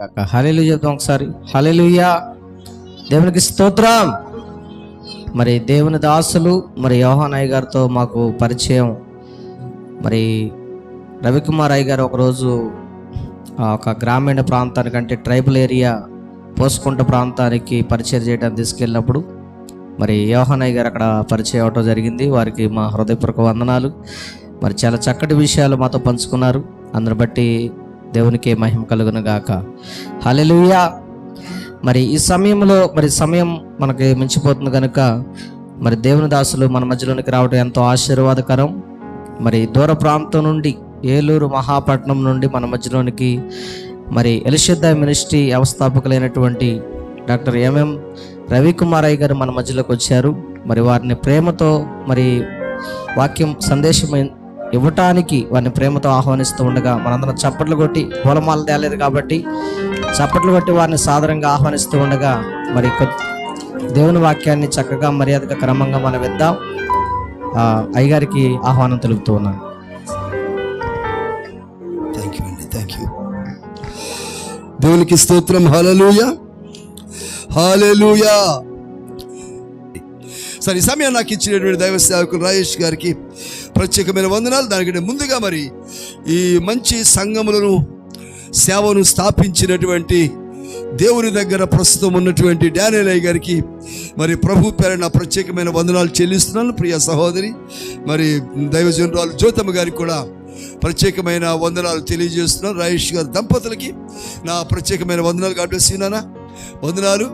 కాక. హల్లెలూయా చెప్తాం ఒకసారి. హల్లెలూయా, దేవునికి స్తోత్రం. మరి దేవుని దాసులు మరి యోహాన్ అయ్య గారితో మాకు పరిచయం. మరి రవికుమార్ అయ్య గారు ఒకరోజు ఒక గ్రామీణ ప్రాంతానికి, అంటే ట్రైబల్ ఏరియా పోసుకుంట ప్రాంతానికి పరిచయం చేయడానికి తీసుకెళ్ళినప్పుడు మరి యోహాన్ అయ్య గారు అక్కడ పరిచయం అవటం జరిగింది. వారికి మా హృదయపూర్వక వందనాలు. మరి చాలా చక్కటి విషయాలు మాతో పంచుకున్నారు. అందరిని బట్టి దేవునికి మహిమ కలుగును గాక. హల్లెలూయా. మరి ఈ సమయంలో మరి సమయం మనకి మించిపోతుంది కనుక మరి దేవుని దాసులు మన మధ్యలోనికి రావడం ఎంతో ఆశీర్వాదకరం. మరి దూర ప్రాంతం నుండి, ఏలూరు మహాపట్నం నుండి మన మధ్యలోనికి మరి ఎలిషద్దా మినిస్ట్రీ వ్యవస్థాపకులైనటువంటి డాక్టర్ ఎంఎం రవికుమార్ అయ్య గారు మన మధ్యలోకి వచ్చారు. మరి వారిని ప్రేమతో మరి వాక్యం సందేశం ఇవ్వటానికి వారిని ప్రేమతో ఆహ్వానిస్తూ ఉండగా మనందరం చప్పట్లు కొట్టి, పూలమాల తేలేదు కాబట్టి చప్పట్లు కొట్టి వారిని సాదరంగా ఆహ్వానిస్తూ ఉండగా మరి దేవుని వాక్యాన్ని చక్కగా మర్యాదగా క్రమంగా మనం విద్దాం. అయ్యగారికి ఆహ్వానం తెలుపుతూ ఉన్నాను. థ్యాంక్ యూ అండి, థ్యాంక్ యూ. దేవునికి స్తోత్రం. హల్లెలూయా, హల్లెలూయా. సరే, ఈ సమయం నాకు ఇచ్చినటువంటి దైవ సేవకులు రాజేష్ గారికి ప్రత్యేకమైన వందనాలు. దానికంటే ముందుగా మరి ఈ మంచి సంఘములను, సేవను స్థాపించినటువంటి దేవుని దగ్గర ప్రస్తుతం ఉన్నటువంటి డానియల్ అయ్య గారికి మరి ప్రభు పేరున ప్రత్యేకమైన వందనాలు చెల్లిస్తున్నాను. ప్రియ సహోదరి మరి దైవజనురాలు జ్యోతమ్మ గారికి కూడా ప్రత్యేకమైన వందనాలు తెలియజేస్తున్నాను. రాజేష్ గారి దంపతులకి నా ప్రత్యేకమైన వందనాలు. గాడ్ బ్లెస్ యు నాన్న, వందనాలు.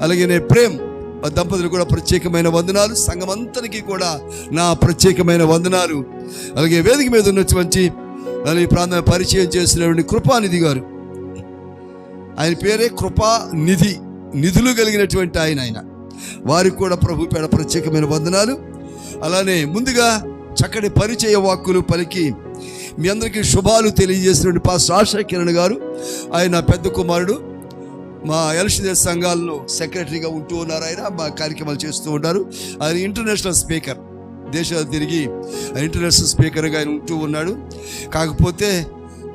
అలాగే నేను ప్రేమ్ దంపతులు కూడా ప్రత్యేకమైన వందనాలు. సంఘమంతరికి కూడా నా ప్రత్యేకమైన వందనాలు. అలాగే వేదిక మీద ఉన్నటువంటి ఈ ప్రాంతాన్ని పరిచయం చేసినటువంటి కృపానిధి గారు, ఆయన పేరే కృపానిధి, నిధులు కలిగినటువంటి ఆయన వారికి కూడా ప్రభు పేడ ప్రత్యేకమైన వందనాలు. అలానే ముందుగా చక్కటి పరిచయ వాక్కులు పలికి మీ అందరికీ శుభాలు తెలియజేసినటువంటి పాస్టర్ ఆశా కిరణ్ గారు, ఆయన పెద్ద కుమారుడు, మా ఎల్షిదే సంఘాల్లో సెక్రటరీగా ఉంటూ ఉన్నారు. ఆయన మా కార్యక్రమాలు చేస్తూ ఉంటారు. ఆయన ఇంటర్నేషనల్ స్పీకర్, దేశాలు తిరిగి ఇంటర్నేషనల్ స్పీకర్గా ఆయన ఉంటూ ఉన్నాడు. కాకపోతే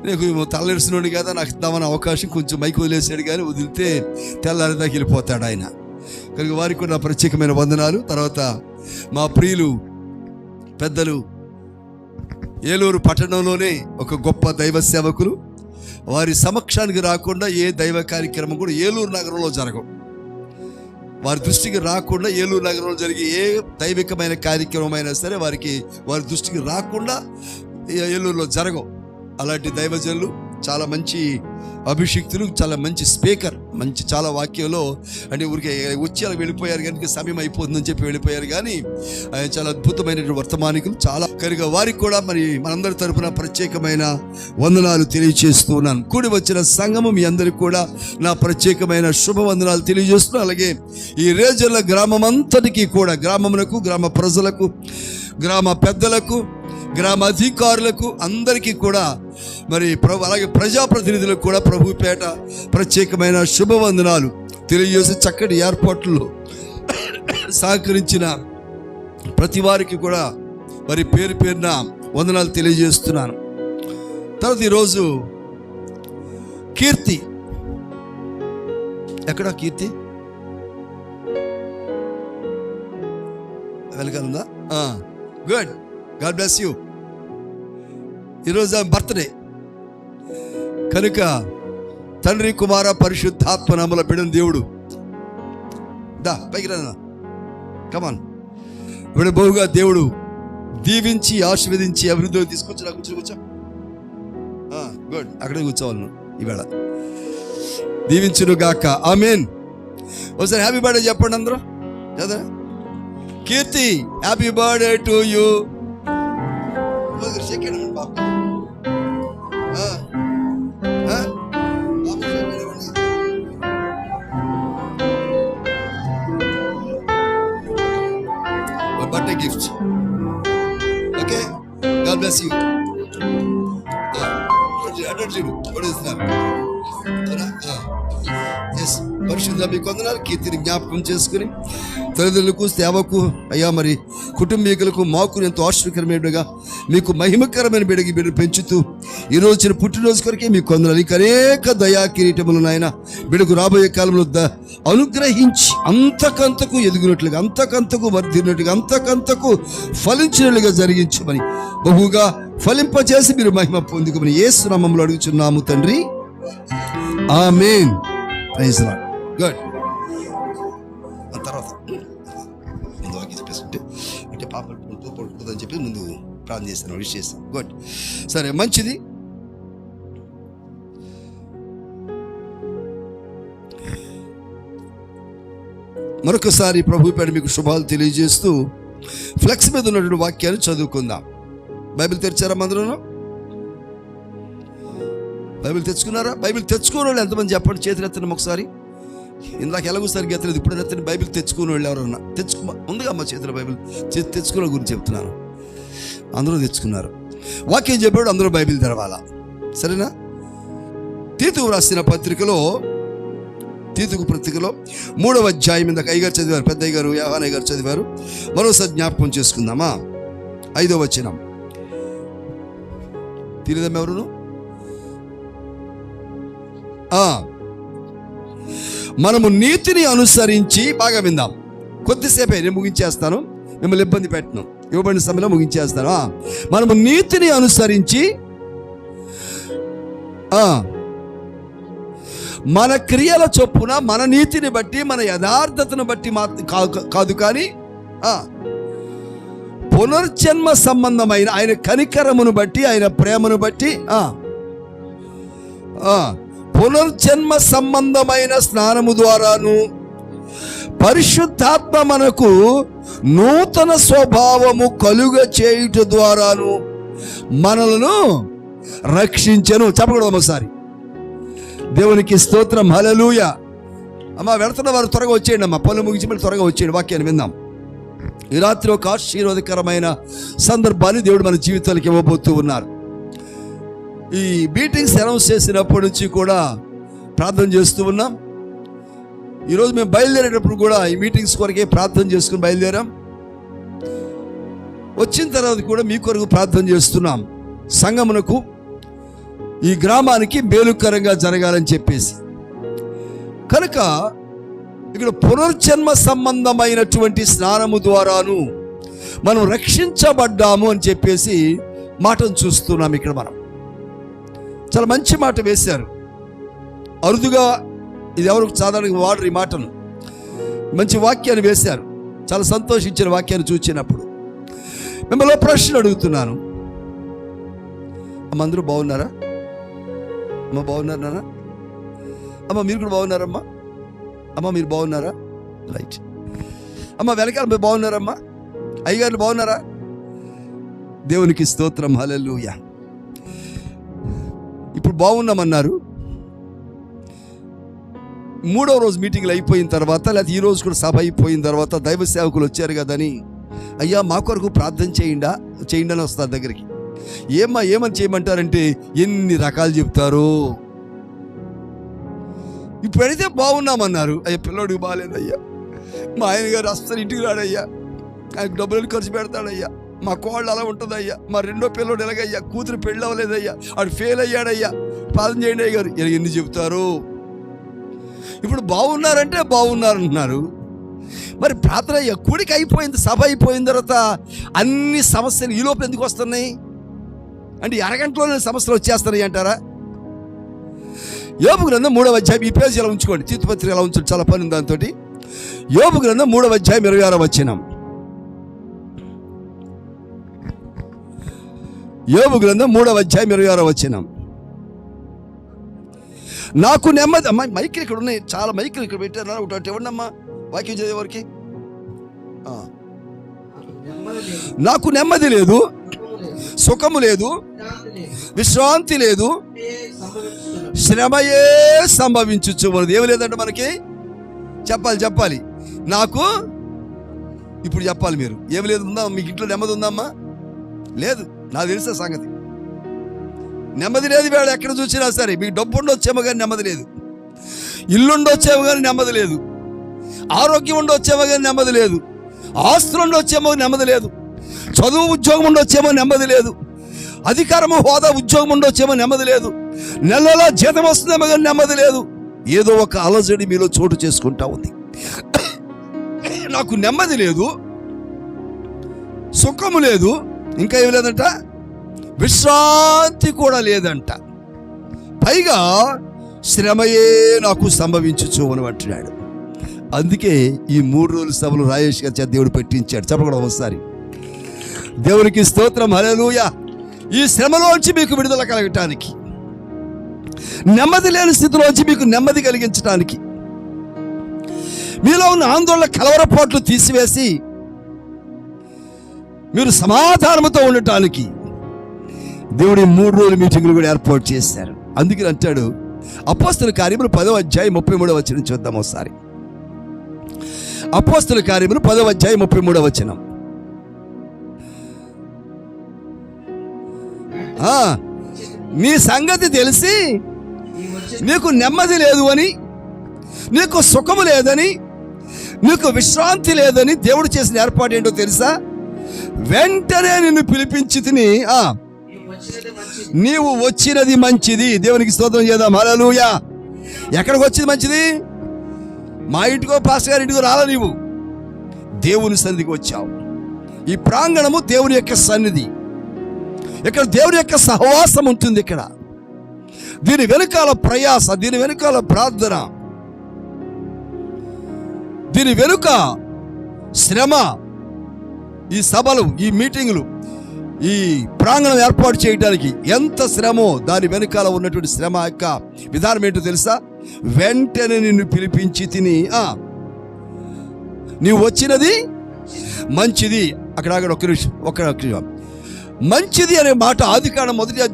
నేను తలెరిసినోడు కదా, నాకు ఇద్దామన్న అవకాశం కొంచెం మైకు వదిలేసాడు, కానీ వదిలితే తెల్లారిదాకా వెళ్ళిపోతాడు ఆయన. కనుక వారికి కూడా నా ప్రత్యేకమైన వందనాలు. తర్వాత మా ప్రియులు పెద్దలు, ఏలూరు పట్టణంలోనే ఒక గొప్ప దైవ సేవకులు, వారి సమక్షానికి రాకుండా ఏ దైవ కార్యక్రమం కూడా ఏలూరు నగరంలో జరగవు. వారి దృష్టికి రాకుండా ఏలూరు నగరంలో జరిగే ఏ దైవికమైన కార్యక్రమం అయినా సరే వారి దృష్టికి రాకుండా ఏలూరులో జరగవు. అలాంటి దైవజనులు, చాలా మంచి అభిషిక్తులు, చాలా మంచి స్పీకర్, మంచి చాలా వాక్యంలో అంటే ఊరికి వచ్చి అలా వెళ్ళిపోయారు, కనుక సమయం అయిపోతుందని చెప్పి వెళ్ళిపోయారు. కానీ ఆయన చాలా అద్భుతమైనటువంటి వర్తమానికులు. చాలా కనుక వారికి కూడా మరి మనందరి తరపున ప్రత్యేకమైన వందనాలు తెలియజేస్తూ ఉన్నాను. కూడి వచ్చిన సంఘము మీ అందరికి కూడా నా ప్రత్యేకమైన శుభవందనాలు తెలియజేస్తున్నాను. అలాగే ఈ రేజర్ల గ్రామం అంతటికీ కూడా, గ్రామమునకు, గ్రామ ప్రజలకు, గ్రామ పెద్దలకు, గ్రామ అధికారులకు అందరికీ కూడా మరి అలాగే ప్రజాప్రతినిధులకు కూడా ప్రభు పేట ప్రత్యేకమైన శుభవందనాలు తెలియజేసి చక్కటి ఏర్పాట్లలో సహకరించిన ప్రతి వారికి కూడా మరి పేరు పేరున వందనాలు తెలియజేస్తున్నాను. తర్వాత ఈరోజు కీర్తి, ఎక్కడ కీర్తి వెనకాలందా? Good, God bless you. ఈరోజు బర్త్డే కనుక తండ్రి, కుమార, పరిశుద్ధాత్మ నామముల బిడ్డను దేవుడు పైకి రా, కమాన్, ఇప్పుడు బహుగా దేవుడు దీవించి ఆశీర్వదించి అభివృద్ధిలో తీసుకొచ్చి కూర్చో. గుడ్, అక్కడే కూర్చోవాలి నువ్వు ఈవేళ. దీవించును గాక, ఆమేన్. ఒకసారి హ్యాపీ బర్త్డే చెప్పండి అందరూ. కదా Keerthi, happy birthday to you. Birthday gift. Okay, God bless you. పరిశుద్ధ మీకు వందనాలు. కీర్తిని జ్ఞాపకం చేసుకుని తల్లిదండ్రులకు, సేవకు, అయ్యా మరి కుటుంబీకులకు, మాకు ఎంతో ఆశ్చర్యకరమైనగా మీకు మహిమకరమైన బిడ్డను పెంచుతూ ఈ రోజు వచ్చిన పుట్టినరోజు కొరకే మీకు కొందరు అనేక దయా కిరీటములు నాయన బిడ్డకు రాబోయే కాలంలో అనుగ్రహించి అంతకంతకు ఎదుగునట్లుగా, అంతకంతకు వర్ధిల్లినట్లుగా, అంతకంతకు ఫలించినట్లుగా జరిగించమని, బహుగా ఫలింపచేసి మీరు మహిమ పొందుకోమని యేసు నామములో అడుగుచున్నాము తండ్రి, ఆమేన్. Praise lord. గుడ్. ఆ తర్వాత ముందు వాక్యం చెప్పేసుకుంటే అంటే పాపలు పడుతుందని చెప్పి ముందు ప్రార్థన చేస్తాను, విష్ చేస్తాను. గుడ్, సరే, మంచిది. మరొకసారి ప్రభు పేరు మీకు శుభాలు తెలియజేస్తూ ఫ్లెక్స్ మీద ఉన్నటువంటి వాక్యాన్ని చదువుకుందాం. బైబిల్ తెరిచారా? అందరూ బైబిల్ తెచ్చుకున్నారా? బైబిల్ తెచ్చుకునే వాళ్ళు ఎంతమంది చెప్పండి, చేతులు ఎత్తండి ఒకసారి. ఇందాక ఎలాగో సరిగ్గా ఎత్తలేదు, ఇప్పుడు ఎత్తని. బైబిల్ తెచ్చుకునే వాళ్ళు ఎవరన్నా ముందుగా అమ్మ చేతుల బైబిల్ తెచ్చుకునే గురించి చెప్తున్నాను. అందరూ తెచ్చుకున్నారు. వాక్యం చెప్పాడు, అందరూ బైబిల్ తెరవాలా, సరేనా? తీతుకు రాసిన పత్రికలో, తీతుకు పత్రికలో 3వ అధ్యాయం ఇందాక అయ్యగారు చదివారు, పెద్ద అయ్యగారు యోహానయ్య గారు చదివారు. మరోసారి జ్ఞాపకం చేసుకుందామా? 5వ వచనం తెలియదమ్మా ఎవరును? మనము నీతిని అనుసరించి, బాగా విందాం, కొద్దిసేపే నేను ముగించేస్తాను, మిమ్మల్ని ఇబ్బంది పెట్టను, ఇవ్వబడిన సమయంలో ముగించేస్తాను. మనము నీతిని అనుసరించి మన క్రియల చొప్పున, మన నీతిని బట్టి, మన యథార్థతను బట్టి కాదు, కానీ పునర్జన్మ సంబంధమైన ఆయన కనికరమును బట్టి, ఆయన ప్రేమను బట్టి, పునర్జన్మ సంబంధమైన స్నానము ద్వారాను, పరిశుద్ధాత్మ మనకు నూతన స్వభావము కలుగ చేయుట ద్వారాను మనలను రక్షించెను. చెప్పకూడదు ఒకసారి. దేవునికి స్తోత్రం, హల్లెలూయా. అమ్మ వెళుతున్న వారు త్వరగా వచ్చేయండి అమ్మ, పనులు ముగించి మళ్ళీ త్వరగా వచ్చేయండి, వాక్యాన్ని విందాం. ఈ రాత్రి ఒక ఆశీర్వాదకరమైన సందర్భాన్ని దేవుడు మన జీవితాలకు ఇవ్వబోతూ ఉన్నారు. ఈ మీటింగ్స్ అనౌన్స్ చేసినప్పటి నుంచి కూడా ప్రార్థన చేస్తూ ఉన్నాం. ఈరోజు మేము బయలుదేరేటప్పుడు కూడా ఈ మీటింగ్స్ కొరకే ప్రార్థన చేసుకుని బయలుదేరాం. వచ్చిన తర్వాత కూడా మీ కొరకు ప్రార్థన చేస్తున్నాం. సంఘమునకు, ఈ గ్రామానికి మేలుకరంగా జరగాలని చెప్పేసి. కనుక ఇక్కడ పునర్జన్మ సంబంధమైనటువంటి స్నానము ద్వారాను మనం రక్షించబడ్డాము అని చెప్పేసి మాటను చూస్తున్నాం. ఇక్కడ మనం చాలా మంచి మాట వేశారు. అరుదుగా, ఇది ఎవరు సాధారణంగా వాడరు ఈ మాటను. మంచి వాక్యాన్ని వేశారు. చాలా సంతోషించిన వాక్యాన్ని చూసినప్పుడు మిమ్మల్ని ప్రశ్న అడుగుతున్నాను. అమ్మ అందరూ బాగున్నారా? అమ్మ బాగున్నారు నాన్న? అమ్మ మీరు కూడా బాగున్నారమ్మా? అమ్మ మీరు బాగున్నారా? రైట్. అమ్మ వెనకాల మీరు బాగున్నారమ్మా? అయ్యగారు బాగున్నారా? దేవునికి స్తోత్రం, హల్లెలూయా. ఇప్పుడు బాగున్నామన్నారు. 3వ రోజు మీటింగ్లు అయిపోయిన తర్వాత, లేకపోతే ఈ రోజు కూడా సభ అయిపోయిన తర్వాత దైవ సేవకులు వచ్చారు కదని, అయ్యా మా కొరకు ప్రార్థన చేయండి అని వస్తారు దగ్గరికి. ఏమని చేయమంటారంటే ఎన్ని రకాలు చెప్తారు. ఇప్పుడైతే బాగున్నామన్నారు. అయ్యా పిల్లోడికి బాగాలేదయ్యా, మా ఆయన గారు అస్సలు ఇంటికి రాడయ్యా, ఆయనకు డబ్బులు ఖర్చు పెడతాడయ్యా, మా కోళ్ళు అలా ఉంటుందయ్యా, మా రెండో పిల్లోడు ఎలాగయ్యా, కూతురు పెళ్ళి అవ్వలేదయ్యా, వాడు ఫెయిల్ అయ్యాడయ్యా, ప్రార్థన చేయండి అయ్య గారు. ఇలా ఎన్ని చెప్తారు. ఇప్పుడు బాగున్నారంటే బాగున్నారంటున్నారు. మరి ప్రార్థన కూడికి అయిపోయింది, సభ అయిపోయిన తర్వాత అన్ని సమస్యలు ఈ లోపల ఎందుకు వస్తున్నాయి అంటే అరగంటలోనే సమస్యలు వచ్చేస్తున్నాయి అంటారా? యోబు గ్రంథం 3వ అధ్యాయం, ఈ పేజీ ఎలా ఉంచుకోండి, తీతుపత్రిక ఎలా ఉంచండి, చాలా పని దాంతో. యోబు గ్రంథం 3వ అధ్యాయం 26వ వచనం. యోబు గ్రంథం 3వ అధ్యాయం 26వ వచనం. నాకు నెమ్మది, అమ్మా మైకులు ఇక్కడ ఉన్నాయి, చాలా మైకులు ఇక్కడ పెట్టారు, ఒకటి ఇవ్వండి అమ్మా వాక్యం చదివేవారికి. నాకు నెమ్మది లేదు, సుఖము లేదు, విశ్రాంతి లేదు, శ్రమయే సంభవించు ఉన్నది. ఏమి లేదంటే మనకి చెప్పాలి. నాకు ఇప్పుడు చెప్పాలి మీరు. ఏమి లేదు ఉందా మీకు ఇంట్లో? నెమ్మది ఉందమ్మా? లేదు. నాకు తెలిసే సంగతి. నెమ్మది లేదు. వేళ ఎక్కడ చూసినా సరే మీకు డబ్బు ఉండొచ్చేమో కానీ నెమ్మది లేదు, ఇల్లు ఉండొచ్చేమో కానీ నెమ్మది లేదు, ఆరోగ్యం ఉండొచ్చేమో కానీ నెమ్మది లేదు, ఆస్తులు ఉండొచ్చేమో నెమ్మది లేదు, చదువు ఉద్యోగం ఉండొచ్చేమో నెమ్మది లేదు, అధికారము, హోదా, ఉద్యోగం ఉండొచ్చేమో నెమ్మది లేదు, నెలలో జీతం వస్తుందేమో కానీ నెమ్మది లేదు. ఏదో ఒక అలజడి మీలో చోటు చేసుకుంటా ఉంది. నాకు నెమ్మది లేదు, సుఖము లేదు, ఇంకా ఏమి లేదంట, విశ్రాంతి కూడా లేదంట, పైగా శ్రమయే నాకు సంభవించచ్చు అని అంటున్నాడు. అందుకే ఈ 3 రోజుల సభలు రాజేష్ గారి చేత దేవుడు పెట్టించాడు. చెప్పకూడదు ఒకసారి. దేవునికి స్తోత్రం, హల్లెలూయా. ఈ శ్రమలోంచి మీకు విడుదల కలగటానికి, నెమ్మది లేని స్థితిలోంచి మీకు నెమ్మది కలిగించడానికి, మీలో ఉన్న ఆందోళన, కలవరపాట్లు తీసివేసి మీరు సమాధానంతో ఉండటానికి దేవుడి 3 రోజుల మీటింగులు కూడా ఏర్పాటు చేశారు. అందుకని అంటాడు అపోస్తలుల కార్యములు 10వ అధ్యాయం 33వ వచనం చూద్దాం ఒకసారి. అపోస్తలుల కార్యములు 10వ అధ్యాయం 33వ వచనం. నీ సంగతి తెలిసి నీకు నెమ్మది లేదు అని, నీకు సుఖము లేదని, నీకు విశ్రాంతి లేదని దేవుడు చేసిన ఏర్పాటు ఏంటో తెలుసా? వెంటనే నిన్ను పిలిపించి తిని నీవు వచ్చినది మంచిది. దేవునికి స్తోత్రం చేద్దాం, హల్లెలూయా. ఎక్కడికి వచ్చింది మంచిది? మా ఇంటికో పాస్టర్ గారి ఇంటికో రాలా, నీవు దేవుని సన్నిధికి వచ్చావు. ఈ ప్రాంగణము దేవుని యొక్క సన్నిధి. ఇక్కడ దేవుని యొక్క సహవాసం ఉంటుంది. ఇక్కడ దీని వెనుకాల ప్రయాస, దీని వెనుకాల ప్రార్థన, దీని వెనుక శ్రమ. ఈ సభలు, ఈ మీటింగులు, ఈ ప్రాంగణం ఏర్పాటు చేయడానికి ఎంత శ్రమో దాని వెనుకాల ఉన్నటువంటి శ్రమ యొక్క విధానం ఏంటో తెలుసా? వెంటనే నిన్ను పిలిపించి తిని నీవు వచ్చినది మంచిది. అక్కడ ఒక్క నిమిషం. మంచిది అనే మాట ఆదికాండం 1వ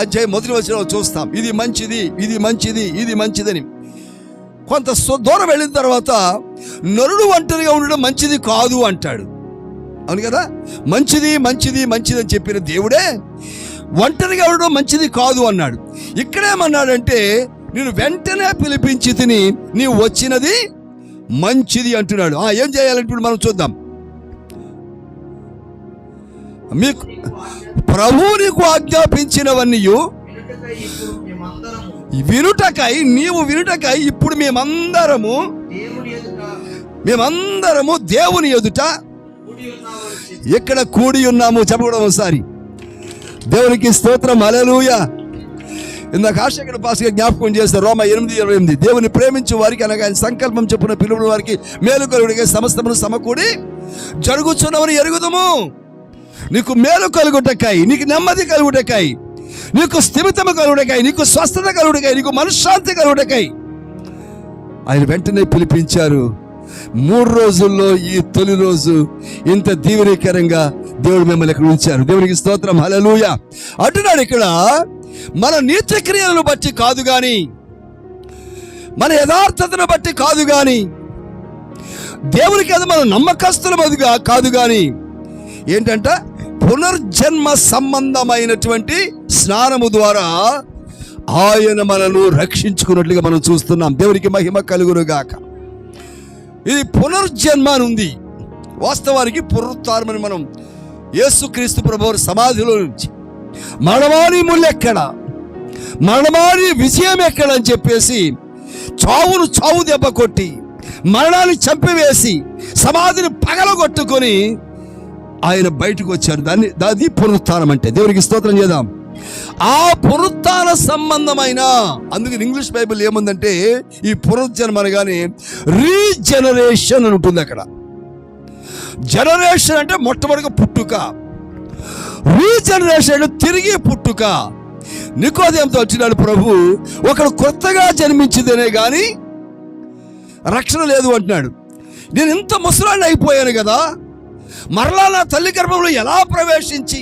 అధ్యాయం 1వ వచనంలో చూస్తాం. ఇది మంచిది, ఇది మంచిది, ఇది మంచిదని. కొంత దూరం వెళ్ళిన తర్వాత నరుడు ఒంటరిగా ఉండడం మంచిది కాదు అంటాడు. అవును కదా? మంచిది మంచిది మంచిది అని చెప్పిన దేవుడే ఒంటరిగా ఉండడం మంచిది కాదు అన్నాడు. ఇక్కడేమన్నాడంటే నేను వెంటనే పిలిపించి తిని నీవు వచ్చినది మంచిది అంటున్నాడు. ఏం చేయాలంటే మనం చూద్దాం. మీకు ప్రభువు నీకు ఆజ్ఞాపించినవన్నీ వినుటకై, నీవు వినుటకై ఇప్పుడు మేమందరము దేవుని ఎదుట ఇక్కడ కూడి ఉన్నాము. చెప్పడం ఒకసారి. దేవునికి స్తోత్రం, హల్లెలూయా. ఇందాక ఆశక్కడ పాస్గా జ్ఞాపకం చేస్తారు. రోమా 8:28 దేవుని ప్రేమించే వారికి అనగా ఆయన సంకల్పం చెప్పున పిలుపుల వారికి మేలు కలుగుటకై సమస్తమును సమకూడి జరుగుచున్నవని ఎరుగుదము. నీకు మేలు కలుగుటకై, నీకు నెమ్మది కలుగుటకై, నీకు స్థిమితము కలుగుటకై, నీకు స్వస్థత కలుగుటకై, నీకు మనశ్శాంతి కలుగుటకై ఆయన వెంటనే పిలిపించారు. 3 రోజుల్లో ఈ తొలి రోజు ఇంత దీవెనకరంగా దేవుడు మిమ్మల్ని ఇక్కడ ఉంచారు. దేవునికి స్తోత్రం, హల్లెలూయా. అంటున్నాడు ఇక్కడ, మన నీతి క్రియలను బట్టి కాదు గాని, మన యథార్థతను బట్టి కాదు గాని, దేవునికి అది మన నమ్మకస్తులమదిగా కాదు గాని, ఏంటంట పునర్జన్మ సంబంధమైనటువంటి స్నానము ద్వారా ఆయన మనను రక్షించుకున్నట్లుగా మనం చూస్తున్నాం. దేవునికి మహిమ కలుగునుగాక. ఇది పునర్జన్మ అని ఉంది. వాస్తవానికి పునరుత్థానమని మనం యేసుక్రీస్తు ప్రభువు సమాధిలో నుంచి మరణమాని ముళ్ళెక్కడ, మరణమాని విజయం ఎక్కడ అని చెప్పేసి చావును చావు దెబ్బ కొట్టి మరణాన్ని చంపివేసి సమాధిని పగలగొట్టుకొని ఆయన బయటకు వచ్చారు. దాన్ని పునరుత్థానం అంటే. దేవునికి స్తోత్రం చేద్దాం. ఆ పునరుత్థాన సంబంధమైన, అందుకని ఇంగ్లీష్ బైబిల్ ఏముందంటే ఈ పునరుజ్జన్మ అనగానే రీజనరేషన్ అని ఉంటుంది. అక్కడ జనరేషన్ అంటే మొట్టమొదటిగా పుట్టుక, రీజనరేషన్ అంటే తిరిగి పుట్టుక. నికోదేముతో వచ్చినాడు ప్రభు, ఒకడు కొత్తగా జన్మించిందనే కానీ రక్షణ లేదు అంటున్నాడు. నేను ఇంత ముసలాన్ని అయిపోయాను కదా, మరలా నా తల్లి గర్భంలో ఎలా ప్రవేశించి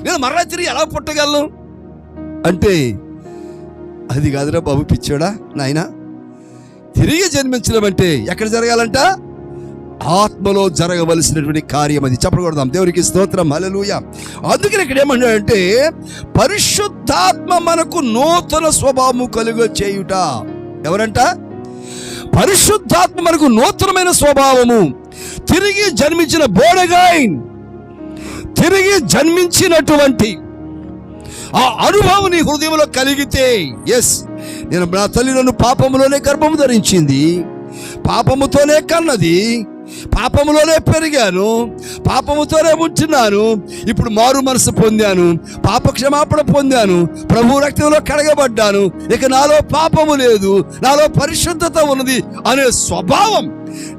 నేను మరలా తిరిగి ఎలా పుట్టగలను అంటే, అది కాదురా బాబు పిచ్చోడా నాయన. తిరిగి జన్మించడం అంటే ఎక్కడ జరగాలంట? ఆత్మలో జరగవలసినటువంటి కార్యం అది. చెప్పకూడదాం. దేవునికి స్తోత్రం, హల్లెలూయా. అందుకని ఇక్కడ ఏమన్నాడంటే పరిశుద్ధాత్మ మనకు నూతన స్వభావము కలుగ చేయుట. ఎవరంట? పరిశుద్ధాత్మ మనకు నూతనమైన స్వభావము. తిరిగి జన్మించిన బోర్న్ అగైన్, తిరిగి జన్మించినటువంటి ఆ అనుభవం నీ హృదయంలో కలిగితే, ఎస్, నేను నా తల్లి నన్ను పాపములోనే గర్భము ధరించింది, పాపముతోనే కన్నది, పాపములోనే పెరిగాను, పాపముతోనే ఉంటున్నాను, ఇప్పుడు మారు మనసు పొందాను, పాప క్షమాపణ పొందాను, ప్రభు రక్తంలో కడగబడ్డాను, ఇక నాలో పాపము లేదు, నాలో పరిశుద్ధత ఉన్నది అనే స్వభావం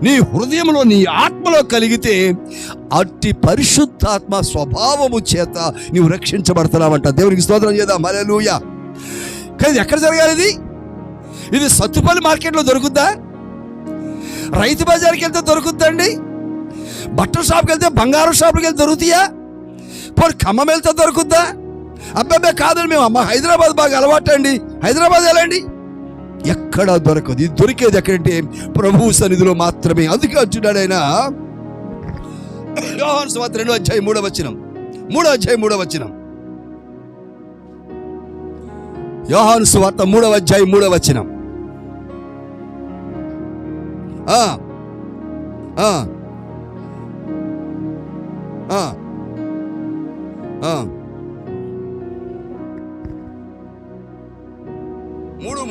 నీ హృదయంలో, నీ ఆత్మలో కలిగితే అట్టి పరిశుద్ధాత్మ స్వభావము చేత నీవు రక్షించబడుతున్నావంట. దేవునికి స్తోత్రం చేద్దాం. హల్లెలూయా. కానీ ఎక్కడ జరగాలి ఇది? సత్తుపల్లి మార్కెట్లో దొరుకుద్దా? రైతు బజార్కి వెళ్తే దొరుకుతుందండి? బట్టల షాప్కి వెళ్తే, బంగారం షాప్కి వెళ్తే దొరుకుతాయా? పోనీ ఖమ్మం వెళ్తే దొరుకుద్దా? అబ్బాయి కాదండి, మేము హైదరాబాద్ బాగా అలవాటు అండి, హైదరాబాద్ వెళ్ళండి. ఎక్కడా దొరకదు. ఇది దొరికేది ఎక్కడంటే ప్రభు సన్నిధిలో మాత్రమే. అందుకే అంటున్నాడు ఆయన, యోహాను సువార్త 2వ అధ్యాయం 3వ వచనం, 3వ అధ్యాయం 3వ వచనం, యోహాను సువార్త 3వ అధ్యాయం 3వ వచనం.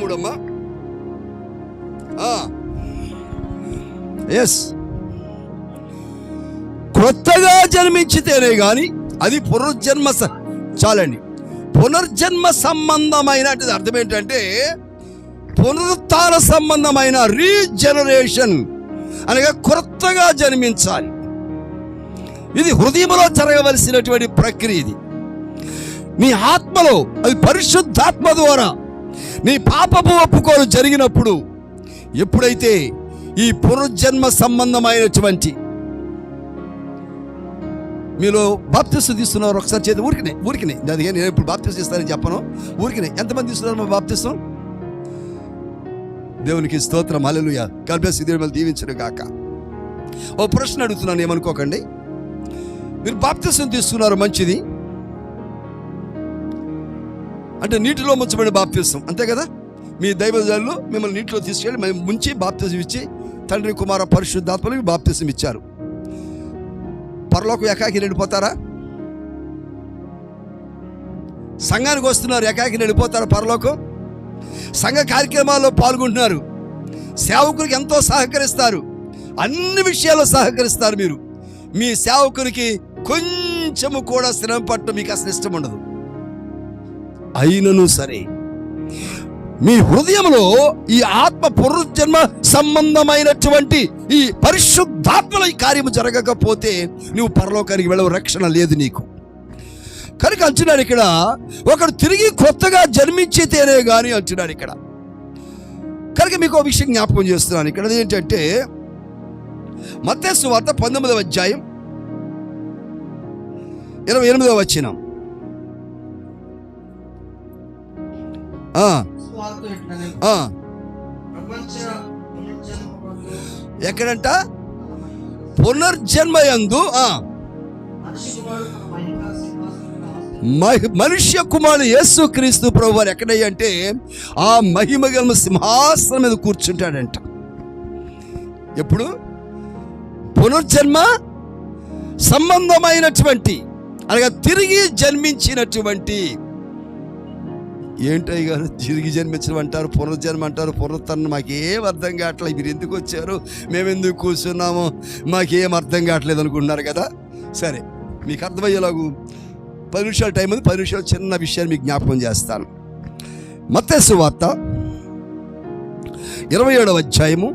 మూడమ్మా. ఎస్, కొత్తగా జన్మించితేనే గాని అది పునర్జన్మ. చాలండి, పునర్జన్మ సంబంధమైన అర్థం ఏంటంటే పునరుత్థాన సంబంధమైన రీజనరేషన్ అనగా కొత్తగా జన్మించాలి. ఇది హృదయంలో జరగవలసినటువంటి ప్రక్రియ. ఇది నీ ఆత్మలో, అది పరిశుద్ధాత్మ ద్వారా నీ పాపపు ఒప్పుకోలు జరిగినప్పుడు, ఎప్పుడైతే ఈ పునర్జన్మ సంబంధమైనటువంటి మీలో బాప్తిస్మం తీసుకున్నారు, ఒకసారి చేతి ఊరికినే దానికి నేను ఇప్పుడు బాప్తిస్మం ఇస్తానని చెప్పను, ఊరికినే ఎంతమంది తీసుకున్నారు మా బాప్తిస్మం? దేవునికి స్తోత్రం. హల్లెలూయా. God bless you. దేవుడు దీవించును గాక. ఓ ప్రశ్న అడుగుతున్నాను, ఏమనుకోకండి. మీరు బాప్తిస్మం తీసుకున్నారు, మంచిది. అంటే నీటిలో ముంచబడిన బాప్తిస్మం, అంతే కదా? మీ దైవజనులు మిమ్మల్ని నీటిలో తీసుకెళ్ళి ముంచి బాప్తిస్మం ఇచ్చి తండ్రి కుమార పరిశుద్ధాత్మలకు బాప్తిస్మం ఇచ్చారు. పరలోకం ఏకాకి వెళ్ళిపోతారా? సంఘానికి వస్తున్నారు, ఏకాకి వెళ్ళిపోతారా పరలోకం? సంఘ కార్యక్రమాల్లో పాల్గొంటున్నారు, సేవకునికి ఎంతో సహకరిస్తారు, అన్ని విషయాల్లో సహకరిస్తారు. మీరు మీ సేవకునికి కొంచెము కూడా శ్రమ పట్టడం మీకు అసలు ఇష్టం ఉండదు. అయినను సరే మీ హృదయంలో ఈ ఆత్మ పునర్జన్మ సంబంధమైనటువంటి ఈ పరిశుద్ధాత్మల ఈ కార్యము జరగకపోతే నువ్వు పరలోకానికి వెళ్ళవు, రక్షణ లేదు నీకు. కనుక అంటున్నాడు ఇక్కడ, ఒకడు తిరిగి కొత్తగా జన్మించితేనే గాని అంటున్నాడు ఇక్కడ. కనుక మీకు ఒక విషయం జ్ఞాపకం చేస్తున్నాను ఇక్కడ. ఏంటంటే మత్తయి సువార్త 19వ అధ్యాయం 28వ వచనం. ఎక్కడంట? పునర్జన్మయందు మనుష్య కుమారుడు యేసు క్రీస్తు ప్రభువారు ఎక్కడయ్యంటే ఆ మహిమగల సింహాసనం మీద కూర్చుంటాడంట. ఎప్పుడు? పునర్జన్మ సంబంధమైనటువంటి అనగా తిరిగి జన్మించినటువంటి. ఏంటయ్య గారు తిరిగి జన్మించడం అంటారు, పునర్జన్మ అంటారు, పునరుద్ధరణ మాకేం అర్థం కావట్లేదు, మీరు ఎందుకు వచ్చారు, మేము ఎందుకు కూర్చున్నాము, మాకేం అర్థం కావట్లేదు అనుకుంటున్నారు కదా. సరే, మీకు అర్థమయ్యేలాగు 10 నిమిషాలు టైం ఉంది, 10 నిమిషాలు చిన్న విషయాన్ని మీకు జ్ఞాపకం చేస్తాను. మత్తయి సువార్త 27వ అధ్యాయము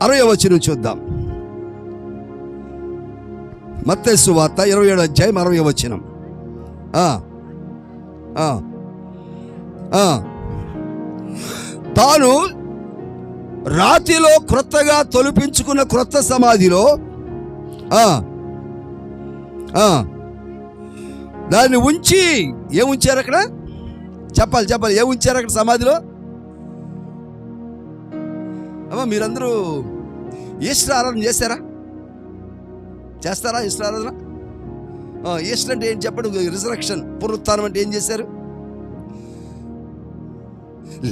60వ వచనం చూద్దాం. మత్తయి సువార్త 27వ అధ్యాయం 60వ వచనం. తాను రాతిలో క్రొత్తగా తొలిపించుకున్న క్రొత్త సమాధిలో దాన్ని ఉంచి, ఏం ఉంచారు అక్కడ? చెప్పాలి, ఏం ఉంచారు అక్కడ సమాధిలో? అమ్మా, మీరందరూ ఈస్టర్ ఆరాధన చేస్తారా? ఈస్టర్ ఆరాధన. ఈస్టర్ అంటే ఏం చెప్పండి? రిజరక్షన్, పునరుత్థానం అంటే ఏం చేశారు?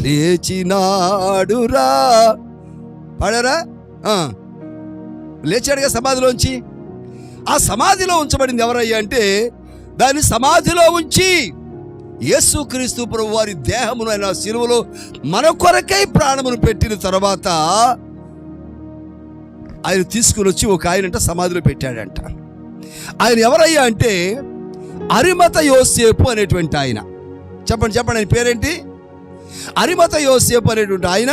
లేచినాడురా పాడారా? లేచాడుగా సమాధిలోంచి. ఆ సమాధిలో ఉంచబడింది ఎవరయ్యా అంటే దాన్ని సమాధిలో ఉంచి యేసుక్రీస్తు ప్రభు వారి దేహమును ఆయన శిలువలో మన కొరకై ప్రాణమును పెట్టిన తర్వాత ఆయన తీసుకుని వచ్చి ఒక ఆయనంట సమాధిలో పెట్టాడంట. ఆయన ఎవరయ్యా అంటే అరిమత యోసేపు అనేటువంటి ఆయన. చెప్పండి చెప్పండి, ఆయన పేరేంటి? అరిమత యోసేపు అనేటువంటి ఆయన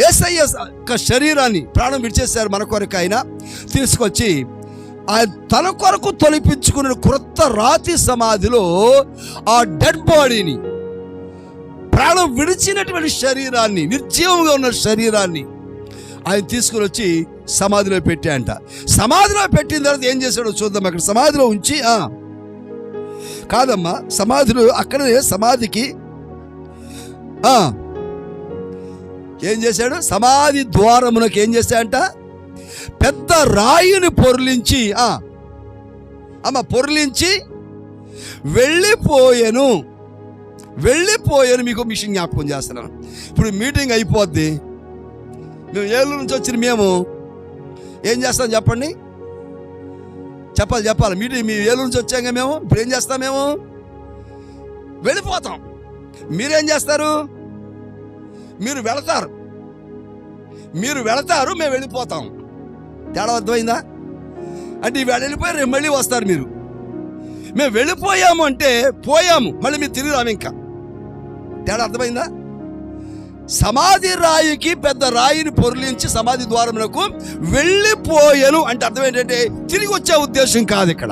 యేసయ్య శరీరాన్ని ప్రాణం విడిచేశారు మన కొరకు. ఆయన తీసుకొచ్చి ఆయన తన కొరకు తొలిపించుకున్న క్రొత్త రాతి సమాధిలో ఆ డెడ్ బాడీని, ప్రాణం విడిచినటువంటి శరీరాన్ని, నిర్జీవంగా ఉన్న శరీరాన్ని ఆయన తీసుకుని వచ్చి సమాధిలో పెట్టాయంట. సమాధిలో పెట్టిన తర్వాత ఏం చేశాడో చూద్దాం. అక్కడ సమాధిలో ఉంచి కాదమ్మా, సమాధిలో అక్కడే సమాధికి ఏం చేశాడు? సమాధి ద్వారమునకు ఏం చేశాడంట? పెద్ద రాయిని పొర్లించి పొర్లించి వెళ్ళిపోయాను. మీకు మిషన్ జ్ఞాపకం చేస్తున్నాను. ఇప్పుడు మీటింగ్ అయిపోద్ది, మేము ఏలూరు నుంచి వచ్చిన మేము ఏం చేస్తాం చెప్పండి? చెప్పాలి. మీటింగ్ మేము ఏలూరు నుంచి వచ్చాక మేము ఇప్పుడు ఏం చేస్తాం? మేము వెళ్ళిపోతాం. మీరేం చేస్తారు? మీరు వెళతారు, మేము వెళ్ళిపోతాం. తేడా అర్థమైందా? అంటే ఇవాళ వెళ్ళిపోయారు, రేపు మళ్ళీ వస్తారు. మేము వెళ్ళిపోయాము అంటే పోయాము, మళ్ళీ మీరు తిరిగి రాము. ఇంకా తేడా అర్థమైందా? సమాధి రాయికి పెద్ద రాయిని పొర్లించి సమాధి ద్వారమునకు వెళ్ళిపోయాను అంటే అర్థం ఏంటంటే తిరిగి వచ్చే ఉద్దేశం కాదు. ఇక్కడ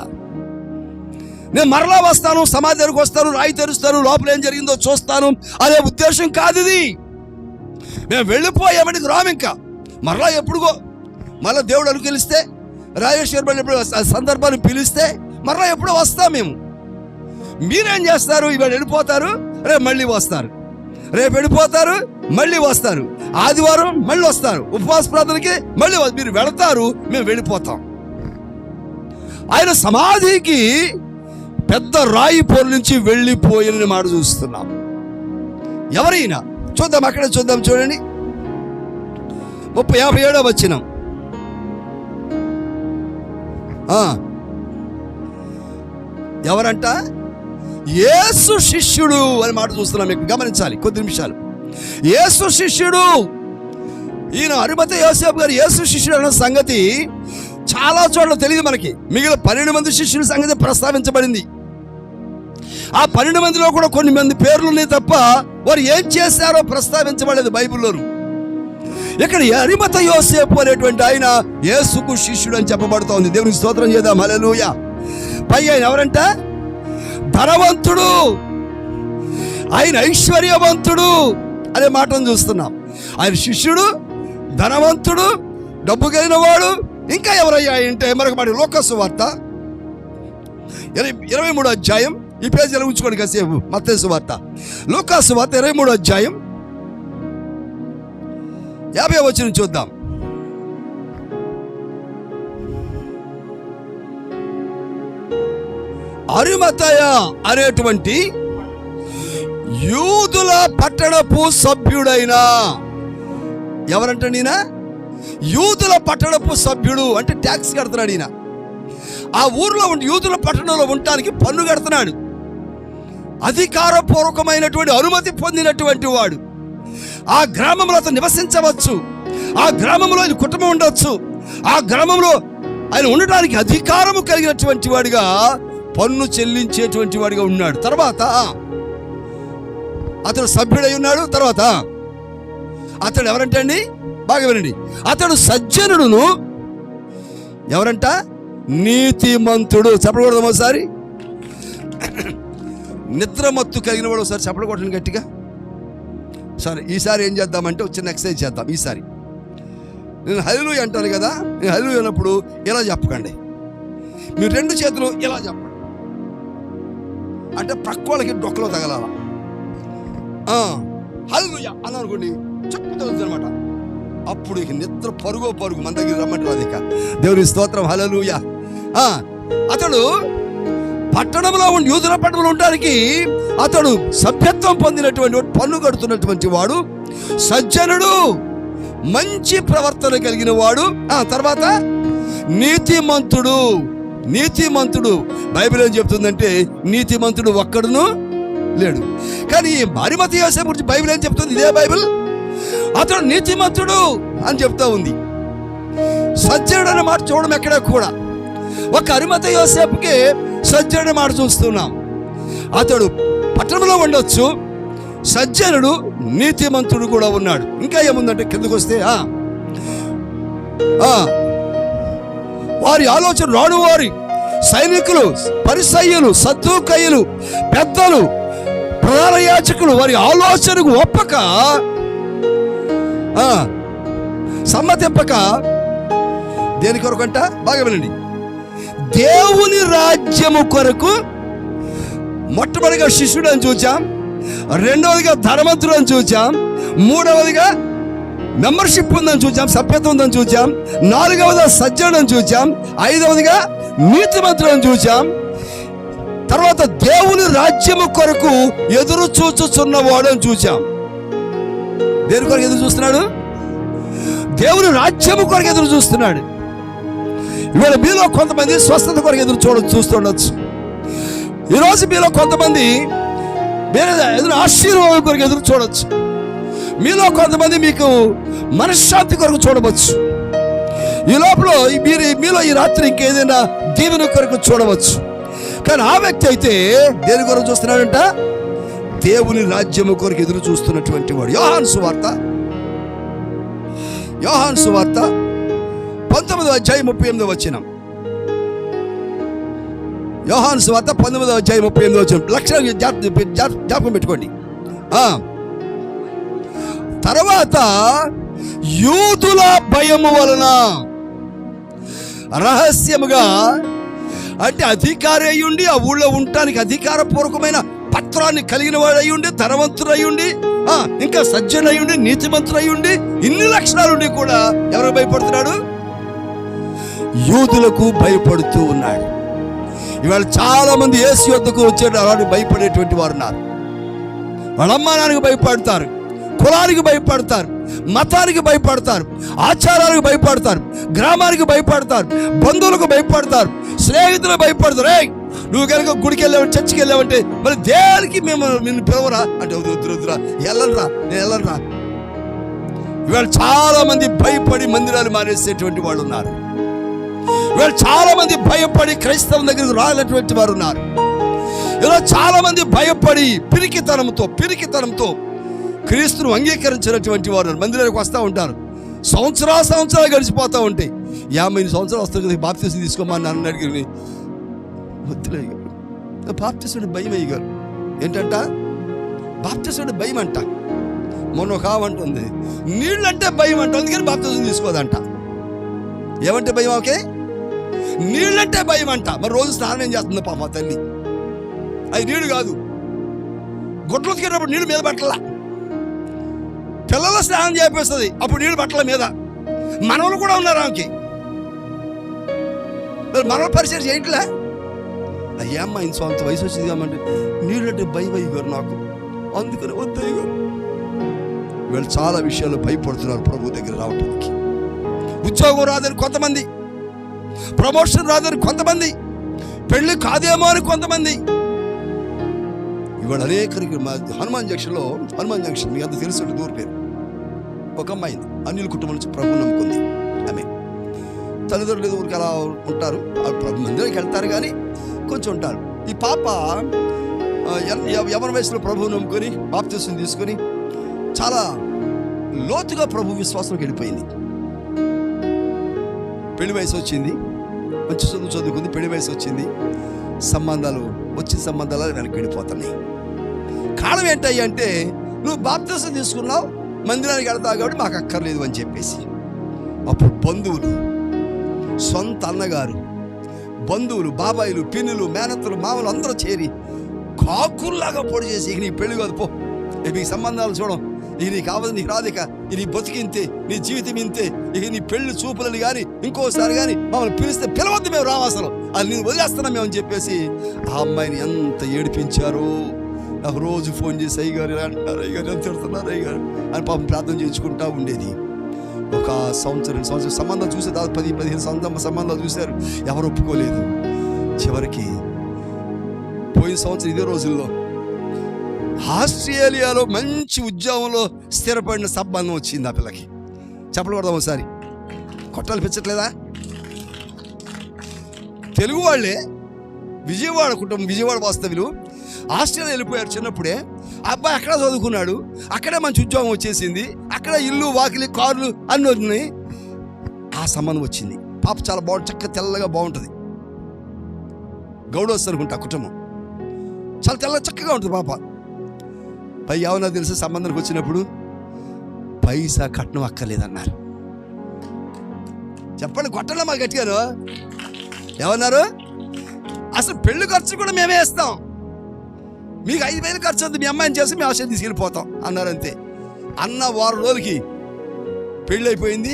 నేను మరలా వస్తాను, సమాధి దగ్గరకు వస్తాను, రాయి తెరుస్తాను, లోపల ఏం జరిగిందో చూస్తాను, అదే ఉద్దేశం కాదు ఇది. మేము వెళ్ళిపోయామని రాము. ఇంకా మరలా ఎప్పుడుగో మళ్ళీ దేవుడు అనుకూలిస్తే, రాజేశ్వర ఎప్పుడు సందర్భాన్ని పిలిస్తే మరలా ఎప్పుడో వస్తాం మేము. మీరేం చేస్తారు? ఇవాళ వెళ్ళిపోతారు, రేపు మళ్ళీ వస్తారు, రేపు వెళ్ళిపోతారు, మళ్ళీ వస్తారు, ఆదివారం మళ్ళీ వస్తారు, ఉపవాస ప్రార్థనకి మళ్ళీ మీరు వెళతారు, మేము వెళ్ళిపోతాం. ఆయన సమాధికి పెద్ద రాయి పొర్లించి వెళ్ళిపోయిన మాట చూస్తున్నాం. ఎవరైనా చూద్దాం, అక్కడే చూద్దాం. చూడండి 57వ వచనం. ఎవరంట? యేసు శిష్యుడు అని మాట చూస్తున్నాం. మీకు గమనించాలి కొద్ది నిమిషాలు. యేసు శిష్యుడు, ఈయన అరిమత యోసేపు గారు యేసు శిష్యుడు అన్న సంగతి చాలా చోట్ల తెలియదు మనకి. మిగిలిన 12 మంది శిష్యుల సంగతి ప్రస్తావించబడింది. ఆ 12 మందిలో కూడా కొన్ని మంది పేర్లు ఉన్నాయి తప్ప వారు ఏం చేశారో ప్రస్తావించబడలేదు బైబిల్లోను. ఇక్కడ అరిమత యోసేపు అనేటువంటి ఆయన యేసుకు శిష్యుడు అని చెప్పబడుతూ ఉంది. దేవునికి స్తోత్రం చేద్దాం. హల్లెలూయా. పైగా ఆయన ఎవరంట? ధనవంతుడు, ఆయన ఐశ్వర్యవంతుడు అనే మాటను చూస్తున్నాం. ఆయన శిష్యుడు, ధనవంతుడు, డబ్బు కలిగిన వాడు. ఇంకా ఎవరయ్యా అంటే మరొక మాట, లూకా సువార్త 23వ అధ్యాయం. ఈ పేజీలో ఉంచుకోండి కాసేపు. మత్తయి సువార్త, లూకా సువార్త 23వ అధ్యాయం 50వ వచనం చూద్దాం. అరిమతయ అనేటువంటి యూదుల పట్టణపు సభ్యుడైన, ఎవరంటే ఈయన యూదుల పట్టణపు సభ్యుడు అంటే ట్యాక్స్ కడుతున్నాడు. ఈయన ఆ ఊర్లో ఉండి యూదుల పట్టణంలో ఉండటానికి పన్ను కడుతున్నాడు. అధికారపూర్వకమైనటువంటి అనుమతి పొందినటువంటి వాడు. ఆ గ్రామంలో అతను నివసించవచ్చు, ఆ గ్రామంలో ఆయన కుటుంబం ఉండవచ్చు, ఆ గ్రామంలో ఆయన ఉండడానికి అధికారము కలిగినటువంటి వాడిగా, పన్ను చెల్లించేటువంటి వాడిగా ఉన్నాడు. తర్వాత అతడు సభ్యుడై ఉన్నాడు. తర్వాత అతడు ఎవరంటే అండి, బాగా వినండి, అతడు సజ్జనుడును, ఎవరంట? నీతిమంతుడు. చెప్పకూడదు ఒకసారి? నిద్రమత్తు కలిగిన వాడు. ఒకసారి చెప్పకూడదు గట్టిగా. సరే, ఈసారి ఏం చేద్దామంటే చిన్న ఎక్సర్సైజ్ చేద్దాం. ఈసారి నేను హల్లెలూయా అంటాను కదా, నేను హల్లెలూయా అన్నప్పుడు ఇలా చెప్పకండి, మీరు 2 చేతులు ఇలా చెప్పండి. అంటే ప్రక్క వాళ్ళకి డొక్కలో తగలాల. హల్లెలూయా అని అనుకోండి, చెప్పుతుంది అనమాట. అప్పుడు ఇక నిద్ర పరుగు మన దగ్గర రమ్మంటారు. ఇక దేవుని స్తోత్రం. హల్లెలూయా. అతడు పట్టణంలో ఉండి, యూదుల పట్టణంలో ఉండడానికి అతడు సభ్యత్వం పొందినటువంటి వాడు, పన్ను కడుతున్నటువంటి వాడు, సజ్జనుడు, మంచి ప్రవర్తన కలిగిన వాడు. తర్వాత నీతిమంతుడు, నీతిమంతుడు, బైబిల్ ఏం చెప్తుందంటే నీతిమంతుడు ఒక్కడును లేడు. కానీ అరిమతయి యోసేపు గురించి బైబిల్ ఏం చెప్తుంది? ఇదే బైబిల్ అతడు నీతిమంతుడు అని చెప్తా ఉంది. సజ్జనుడు అనే మాట చూడడం ఎక్కడ కూడా. ఒక అరిమతయి యోసేపుకి సజ్జనుడు మాట చూస్తున్నాం. అతడు పట్టణంలో ఉండొచ్చు, సజ్జనుడు నీతిమంతుడు కూడా ఉన్నాడు. ఇంకా ఏముందంటే కిందకు వస్తే వారి ఆలోచన రాడు వారి సైనికులు, పరిసయ్యులు, సద్దూకయ్యులు, పెద్దలు, ప్రధాన యాజకులు వారి ఆలోచనకు ఒప్పక సమ్మతింపక దేని కొరకంట బాగా వినండి, దేవుని రాజ్యము కొరకు మొట్టమొదటిగా శిష్యుడు అని చూచాం, రెండవదిగా ధనవంతుడు అని చూచాం, మూడవదిగా మెంబర్షిప్ ఉందని చూచాం, సభ్యత ఉందని చూచాం, నాలుగవదిగా సజ్జనుడు అని చూచాం, ఐదవదిగా నీతిమంతుడు అని చూచాం, తర్వాత దేవుని రాజ్యము కొరకు ఎదురు చూచుచున్నవాడు అని చూచాం. దేని కొరకు ఎదురు చూస్తున్నాడు? దేవుని రాజ్యము కొరకు ఎదురు చూస్తున్నాడు. ఇవాళ మీలో కొంతమంది స్వస్థత కొరకు ఎదురు చూస్తుండొచ్చు. ఈరోజు మీలో కొంతమంది ఎదురు ఆశీర్వాదం కొరకు ఎదురు చూడవచ్చు. మీలో కొంతమంది మీకు మనశ్శాంతి కొరకు చూడవచ్చు. ఈ లోపల మీలో ఈ రాత్రి ఇంకేదైనా దీవెన కొరకు చూడవచ్చు. కానీ ఆ వ్యక్తి అయితే దేని కొరకు చూస్తున్నాడంట? దేవుని రాజ్యము కొరకు ఎదురు చూస్తున్నటువంటి వాడు. యోహాను సువార్త 19వ అధ్యాయం 38వ వచనం. యోహాను సువార్త 19వ అధ్యాయం 38వ వచనం. లక్షణం జ్ఞాపకం పెట్టుకోండి. తర్వాత యూదుల భయము వలన రహస్యముగా, అంటే అధికారి అయ్యుండి ఆ ఊళ్ళో ఉండటానికి అధికారపూర్వకమైన పత్రాన్ని కలిగిన వాడు అయ్యుండి, ధనవంతుడు అయ్యుండి, ఇంకా సజ్జనుడు అయ్యుండి, నీతిమంతుడు అయ్యుండి, ఇన్ని లక్షణాలుండి కూడా ఎవరికి భయపడుతున్నాడు? యూదులకు భయపడుతూ ఉన్నాడు. ఇవాళ చాలా మంది యేసు యొద్దకు వచ్చాడు, అలాంటి భయపడేటువంటి వారు ఉన్నారు. వాళ్ళ అమ్మానానికి భయపడతారు, కులానికి భయపడతారు, మతానికి భయపడతారు, ఆచారాలకు భయపడతారు, గ్రామానికి భయపడతారు, బంధువులకు భయపడతారు, స్నేహితులకు భయపడతారు. నువ్వు కనుక గుడికి వెళ్ళావు, చర్చికి వెళ్ళావంటే మరి దేనికి మేము నిన్ను పిలవరా అంటే వద్దురా, వెళ్ళరా, నేను వెళ్ళరా. ఇవాళ చాలా మంది భయపడి మందిరాలు మానేసేటువంటి వాళ్ళు ఉన్నారు. ఇవాళ చాలా మంది భయపడి క్రైస్తవం దగ్గరకు రానటువంటి వారు ఉన్నారు. ఇలా చాలా మంది భయపడి పిరికితనంతో క్రీస్తును అంగీకరించినటువంటి వారు మందిరానికి వస్తూ ఉంటారు. సంవత్సరాలు గడిచిపోతూ ఉంటాయి. 50 సంవత్సరాలు వస్తుంది కదా, బాప్తిసం తీసుకోమని నన్ను అడిగి వద్దులే, బాప్తిసుడి భయం అయ్యారు. ఏంటంట? బాప్తిసుడి భయం అంట. మొన్న కావంటుంది నీళ్ళంటే భయం అంట, అందుకని బాప్తిసం తీసుకోదంట. ఏమంటే భయం? ఓకే, నీళ్ళంటే భయం అంట. మరి రోజు స్నానం ఏం చేస్తుంది పాప తల్లి? అది నీళ్ళు కాదు. గుడ్లు ఉతికేటప్పుడు నీళ్ళు మీద పట్టలా, పిల్లల స్నానం చేపిస్తుంది, అప్పుడు నీళ్ళు పట్టల మీద. మనవలు కూడా ఉన్నారు ఆమెకి, మనవల పరిచయం చేయట్లే. అయ్యమ్మ ఇంత సొంత వయసు వచ్చింది కామంటే నీళ్ళంటే భయం అయ్యారు నాకు, అందుకని వద్దయ్యారు. వీళ్ళు చాలా విషయాలు భయపడుతున్నారు ప్రభు దగ్గర రావడానికి. ఉద్యోగం రాదని కొంతమంది, ప్రమోషన్ రాదని కొంతమంది, పెళ్లి కాదేమో అని కొంతమంది. ఇవాళ అనేకరికి హనుమాన్ జంక్షన్ మీకు అంత తెలుసు, దూర పేరు ఒక అమ్మాయింది, అనిల్ కుటుంబం నుంచి ప్రభు నమ్ముకుంది. ఆమె తల్లిదండ్రులు ఏదో ఊరికి అలా ఉంటారు, ప్రభు మందిరానికి వెళ్తారు కానీ కొంచెం ఉంటారు. ఈ పాప యవన వయసులో ప్రభువు నమ్ముకొని బాప్తిసం తీసుకొని చాలా లోతుగా ప్రభు విశ్వాసంకి వెళ్ళిపోయింది. పెళ్లి వయసు వచ్చింది, మంచి చదువుకుంది, పెళ్లి వయసు వచ్చింది, సంబంధాలు వెనక్కి వెళ్ళిపోతున్నాయి. కారణం ఏంటయ్యా అంటే, నువ్వు బాప్తిసం తీసుకున్నావు, మందిరానికి వెళ్తావు కాబట్టి మాకు అక్కర్లేదు అని చెప్పేసి. అప్పుడు బంధువులు, సొంత అన్నగారు, బంధువులు, బాబాయిలు, పిన్నులు, మేనత్తలు, మామలు అందరూ చేరి కాకుల్లాగా పొడి చేసి, ఇక నీ పెళ్లి కాదు పో, ఇక నీ సంబంధాలు చూడం, ఇక నీకు కావాలి, నీకు రాదిక, ఇక నీ బతికింతే, నీ జీవితం ఇంతే, ఇక నీ పెళ్లి చూపులని కానీ ఇంకోసారి కానీ మమ్మల్ని పిలిస్తే పిలవద్దు, మేము రావాసలు, అది నేను వదిలేస్తున్నాం మేము అని చెప్పేసి ఆ అమ్మాయిని ఎంత ఏడిపించారో. నాకు రోజు ఫోన్ చేసి అయ్యగారు ఇలా అంటున్నారు, అయ్యగారు ఎంత తిడుతున్నారు అయ్యగారు అని పాపం ప్రార్థన చేసుకుంటూ ఉండేది. ఒక సంవత్సరం సంబంధాలు చూసే, దాదాపు 10-15 సంబంధాలు చూశారు, ఎవరు ఒప్పుకోలేదు. చివరికి పోయిన సంవత్సరం ఇదే రోజుల్లో ఆస్ట్రేలియాలో మంచి ఉద్యోగంలో స్థిరపడిన సంబంధం వచ్చింది ఆ పిల్లకి. చెప్పలు కొడదాం ఒకసారి, కొట్టాలి పెంచట్లేదా? తెలుగు వాళ్ళే, విజయవాడ కుటుంబం, విజయవాడ వాస్తవ్యులు ఆస్ట్రేలియా వెళ్ళిపోయారు చిన్నప్పుడే. అబ్బాయి అక్కడ చదువుకున్నాడు, అక్కడే మంచి ఉద్యోగం వచ్చేసింది, అక్కడ ఇల్లు వాకిలి కార్లు అన్నీ ఉన్నాయి. ఆ సంబంధం వచ్చింది. పాప చాలా బాగుంటుంది, చక్కగా తెల్లగా బాగుంటుంది. గౌడోస్ అనుకుంటా కుటుంబం, చాలా తెల్లగా చక్కగా ఉంటుంది పాప. పై ఏమన్నా తెలుసు, సంబంధానికి వచ్చినప్పుడు పైసా కట్నం అక్కర్లేదన్నారు. చెప్పండి, కొట్టలే మాకు గట్టిగాను. ఏమన్నారు? అసలు పెళ్లి ఖర్చు కూడా మేమే ఇస్తాం, మీకు 5,000 ఖర్చు వద్దు, మీ అమ్మాయిని చేసి మేము ఆశయం తీసుకెళ్ళిపోతాం అన్నారు. అంతే. అన్న వారం రోజులకి పెళ్ళి అయిపోయింది.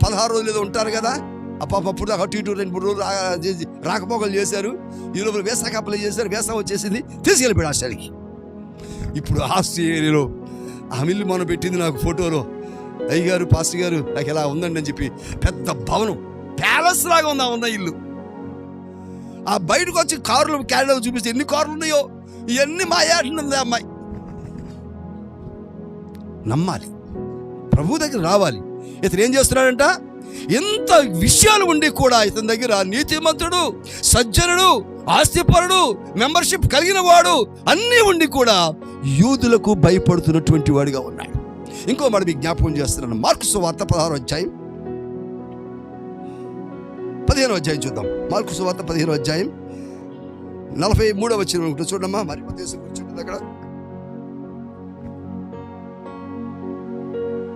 16 రోజులు ఏదో ఉంటారు కదా, ఆ పాప అప్పుడు అటు ఇటు 2-3 రోజులు రాకపోకలు చేశారు. ఈ లోపల వేసాక అప్లై చేశారు, వేసా వచ్చేసింది, తీసుకెళ్ళిపోయాడు ఆస్ట్రేలియాకి. ఇప్పుడు ఆస్ట్రేలియాలో ఆమె ఇల్లు మనం పెట్టింది నాకు ఫోటోలో, అయ్యగారు పాస్టర్ గారు నాకు ఎలా ఉందండి అని చెప్పి, పెద్ద భవనం ప్యాలెస్ లాగా ఉందా ఉన్న ఇల్లు. ఆ బయటకు వచ్చి కార్లు క్యారీలో చూపిస్తే ఎన్ని కార్లు ఉన్నాయో, ఇవన్నీ మా ఏటనుంది అమ్మాయి. నమ్మాలి, ప్రభు దగ్గర రావాలి. ఇతను ఏం చేస్తున్నాడంట? ఎంత విషయాలు ఉండి కూడా ఇతని దగ్గర నీతిమంతుడు, సజ్జనుడు, ఆస్తిపరుడు, మెంబర్షిప్ కలిగిన వాడు అన్నీ ఉండి కూడా యూదులకు భయపడుతున్నటువంటి వాడిగా ఉన్నాడు. ఇంకో మాట మీకు జ్ఞాపకం చేస్తున్నాను. మార్కు సువార్త 16వ అధ్యాయం 15వ అధ్యాయం చూద్దాం. మార్కు సువార్త 15వ అధ్యాయం 43వ వచనం చూడమ్మా. మరి దేశం కూర్చుంటుంది అక్కడ.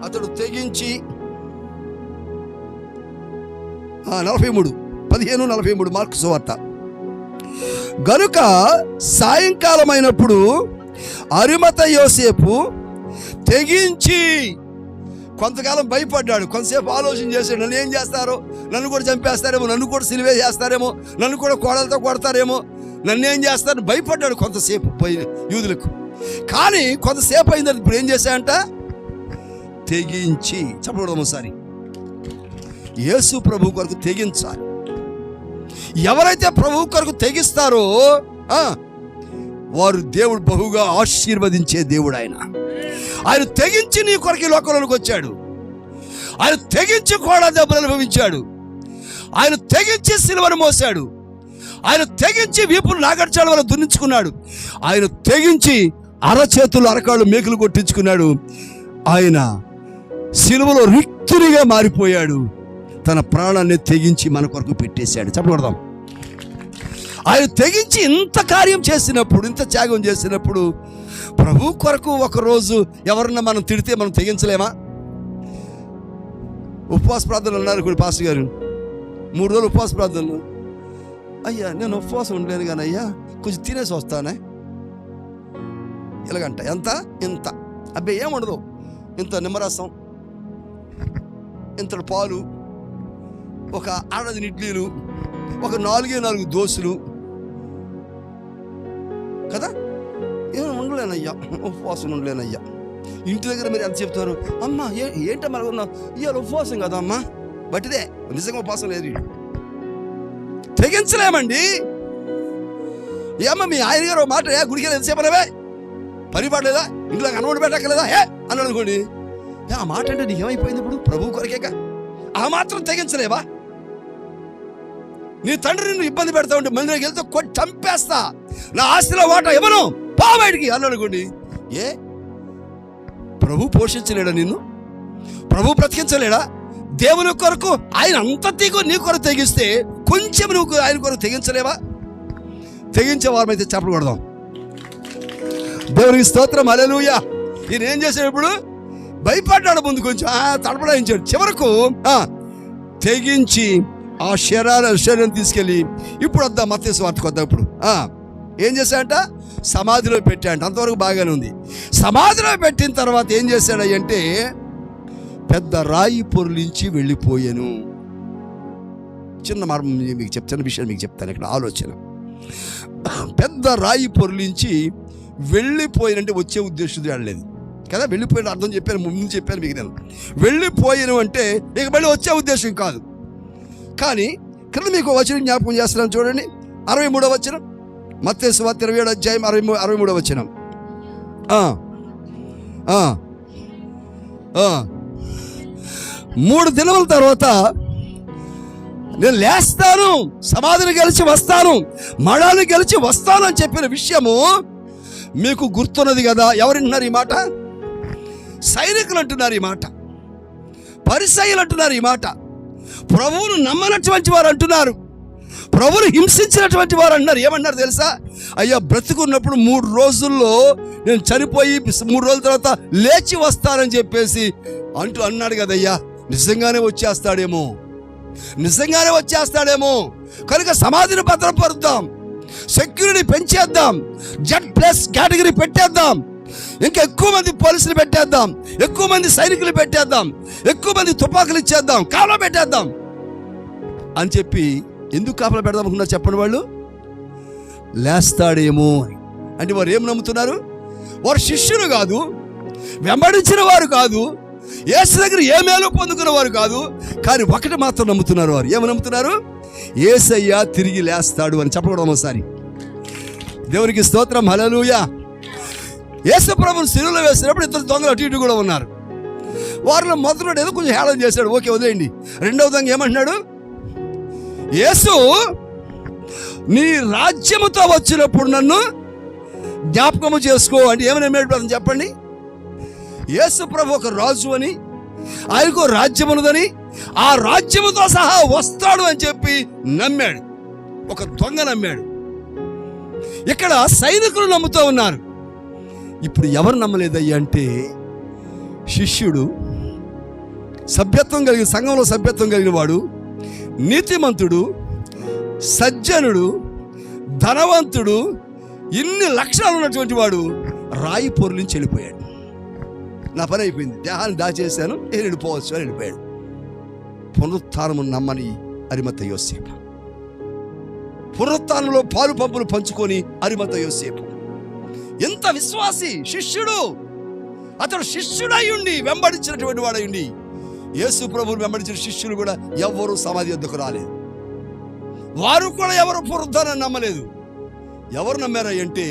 అతడు తెగించి 15:43 మార్కు సువార్త. గనుక సాయంకాలం అయినప్పుడు అరిమత యోసేపు తెగించి, కొంతకాలం భయపడ్డాడు, కొంతసేపు ఆలోచన చేశాడు, నన్ను ఏం చేస్తారో, నన్ను కూడా చంపేస్తారేమో, నన్ను కూడా సిలువే చేస్తారేమో, నన్ను కూడా కోడలతో కొడతారేమో, నన్ను ఏం చేస్తారు భయపడ్డాడు కొంతసేపు యూదులకు. కానీ కొంతసేపు అయింది, ఇప్పుడు ఏం చేశాడంట? తెగించి. చెప్పడం ఒకసారి, యేసు ప్రభు కొరకు తెగించాలి. ఎవరైతే ప్రభు కొరకు తెగిస్తారో వారు దేవుడు బహుగా ఆశీర్వదించే దేవుడు. ఆయన తెగించి నీ కొరకు లోకంలోకి వచ్చాడు. ఆయన తెగించి కూడా దెబ్బలు అనుభవించాడు. ఆయన తెగించి సిలువను మోసాడు. ఆయన తెగించి వీపులు నాగర్చాల వల్ల దున్నించుకున్నాడు. ఆయన తెగించి అరచేతులు అరకాళ్ళు మేకులు కొట్టించుకున్నాడు. ఆయన సిలువలో రిక్తునిగా మారిపోయాడు. తన ప్రాణాన్ని తెగించి మన కొరకు పెట్టేశాడు. చెప్పకూడదాం. ఆయన తెగించి ఇంత కార్యం చేసినప్పుడు, ఇంత త్యాగం చేసినప్పుడు, ప్రభు కొరకు ఒకరోజు ఎవరన్నా మనం తిడితే మనం తెగించలేమా? ఉపవాస ప్రార్థనలు అన్నారు కూడా పాస్టర్ గారు, 3 రోజులు ఉపవాస ప్రార్థనలు. అయ్యా నేను ఉపవాసం ఉండలేను కానీ అయ్యా కొంచెం తినేసి వస్తానే, ఎలాగంట ఎంత ఇంత, అబ్బాయి ఏముండదు, ఇంత నిమ్మరసం, ఇంత పాలు, ఒక 6 ఇడ్లీలు, ఒక 4 దోశలు కదా, ఏమైనా ఉండలేనయ్యా, ఉపవాసం ఉండలేనయ్యా. ఇంటి దగ్గర మీరు ఎంత చెప్తారు? అమ్మా ఏంటో మనకు ఉన్నావు, ఇవాళ ఉపవాసం కదా అమ్మా, బట్టిదే నిజంగా ఉపవాసం లేదు. తెగించలేమండి. ఏమ్మా మీ ఆయన గారు మాట, గుడికి ఎంతసేపలేవే, పని పడలేదా, ఇంట్లో కనబడి పెట్టక్కలేదా అన్నాడు అనుకోండి. ఆ మాట అంటే నీకేమైపోయింది? ఇప్పుడు ప్రభు కొరకేక ఆ మాత్రం తెగించలేవా? నీ తండ్రి నిన్ను ఇబ్బంది పెడతా ఉంటే మందిలోకి వెళ్తే కొట్టి చంపేస్తా, నా ఆస్తిలో వాటా ఇవ్వను, పా బయటికి అన్నాడు అనుకోండి. ప్రభు పోషించలేడా నిన్ను? ప్రభు బ్రతికించలేడా? దేవుని కొరకు ఆయన అంత నీ కొరకు తెగిస్తే కొంచెం నువ్వు ఆయన కొరకు తెగించలేవా? తెగించే వారమైతే చెప్పలు కొడదాం. దేవునికి స్తోత్రం, హల్లెలూయా. ఈయన ఏం చేశాడు? ఇప్పుడు భయపడ్డాడు, ముందు కొంచెం తడపడాయించాడు, చివరకు తెగించి ఆ శరీరం తీసుకెళ్ళి, ఇప్పుడు వద్దాం మత్తయి సువార్తకు వద్దాం. ఇప్పుడు ఏం చేశాడంట? సమాధిలో పెట్టాడంట. అంతవరకు బాగానే ఉంది. సమాధిలో పెట్టిన తర్వాత ఏం చేశాడంటే, పెద్ద రాయి పొర్లించి వెళ్ళిపోయాను. చిన్న మార్గం మీకు చెప్తాను, విషయం మీకు చెప్తాను. ఇక్కడ ఆలోచన, పెద్ద రాయి పొర్లించి వెళ్ళిపోయానంటే వచ్చే ఉద్దేశం వెళ్ళలేదు కదా. వెళ్ళిపోయిన అర్థం చెప్పాను, ముందు చెప్పాను మీకు. నేను వెళ్ళిపోయాను అంటే ఇక మళ్ళీ వచ్చే ఉద్దేశం కాదు, కానీ క్రింద మీకు వచనం జ్ఞాపకం చేస్తున్నాను చూడండి, 63వ వచనం, మత్తయి సువార్త 27వ అధ్యాయం 63వ వచనం. 3 దినముల తర్వాత నేను లేస్తాను, సమాధిని గెలిచి వస్తాను, మరణాన్ని గెలిచి వస్తాను అని చెప్పిన విషయము మీకు గుర్తున్నది కదా. ఎవరంటున్నారు ఈ మాట? సైనికులు అంటున్నారు ఈ మాట, పరిసయ్యులు అంటున్నారు ఈ మాట, ప్రభువును నమ్మనటువంటి వారు అంటున్నారు, ప్రభువును హింసించినటువంటి వారు అంటున్నారు. ఏమన్నారు తెలుసా? అయ్యా, బ్రతుకున్నప్పుడు 3 రోజుల్లో నేను చనిపోయి 3 రోజుల తర్వాత లేచి వస్తానని చెప్పేసి అన్నాడు కదయ్యా. నిజంగానే వచ్చేస్తాడేమో. కనుక సమాధిని భద్రపరుద్దాం, సెక్యూరిటీ పెంచేద్దాం, Z+ కేటగిరీ పెట్టేద్దాం, ఇంకా ఎక్కువ మంది పోలీసులు పెట్టేద్దాం, ఎక్కువ మంది సైనికులు పెట్టేద్దాం, ఎక్కువ మంది తుపాకులు ఇచ్చేద్దాం, కాపలా పెట్టేద్దాం అని చెప్పి ఎందుకు కాపలా పెడదాం అనుకున్నారు చెప్పండి? వాళ్ళు లేస్తాడేమో అంటే వారు ఏం నమ్ముతున్నారు? వారు శిష్యులు కాదు, వెంబడించిన వారు కాదు, యేసు దగ్గర ఏ మేలు పొందుకున్న వారు కాదు, కానీ ఒకటి మాత్రం నమ్ముతున్నారు. వారు ఏమని నమ్ముతున్నారు? యేసయ్య తిరిగి లేస్తాడు అని. చెప్పకూడదు ఒకసారి. దేవునికి స్తోత్రం, హల్లెలూయా. యేసు ప్రభువును సిలువలో వేసినప్పుడు 2 దొంగలు అటు ఇటు కూడా ఉన్నారు. వారిలో మొదటి ఏదో కొంచెం హేళన చేశాడు, ఓకే వదిలేయండి. రెండవ దొంగ ఏమంటున్నాడు? యేసు, నీ రాజ్యముతో వచ్చినప్పుడు నన్ను జ్ఞాపకము చేసుకో అంటే ఏమని అన్నాడు చెప్పండి? యేసు ప్రభు ఒక రాజు అని, ఆయనకు రాజ్యం ఉన్నదని, ఆ రాజ్యముతో సహా వస్తాడు అని చెప్పి నమ్మాడు. ఒక దొంగ నమ్మాడు. ఇక్కడ సైనికులు నమ్ముతూ ఉన్నారు. ఇప్పుడు ఎవరు నమ్మలేదయ్యా అంటే, శిష్యుడు, సభ్యత్వం కలిగిన, సంఘంలో సభ్యత్వం కలిగిన వాడు, నీతిమంతుడు, సజ్జనుడు, ధనవంతుడు, ఇన్ని లక్షణాలు ఉన్నటువంటి వాడు రాయి పొర్లించి వెళ్ళిపోయాడు. నా పని అయిపోయింది, దేహాన్ని దాచేశాను, నేను వెళ్ళిపోవచ్చు అని వెళ్ళిపోయాడు. పునరుత్థానము నమ్మని అరిమత్తయి యోసేపు, పునరుత్థానంలో పాలు పంపులు పంచుకొని అరిమత్తయి యోసేపు ఎంత విశ్వాసి శిష్యుడు. అతడు శిష్యుడై ఉండి వెంబడించినటువంటి వాడై యేసు ప్రభువుని వెంబడించిన శిష్యులు కూడా ఎవరు సమాధి వద్దకు రాలేదు. వారు కూడా ఎవరు పునరుద్ధానాన్ని నమ్మలేదు. ఎవరు నమ్మారా అంటే,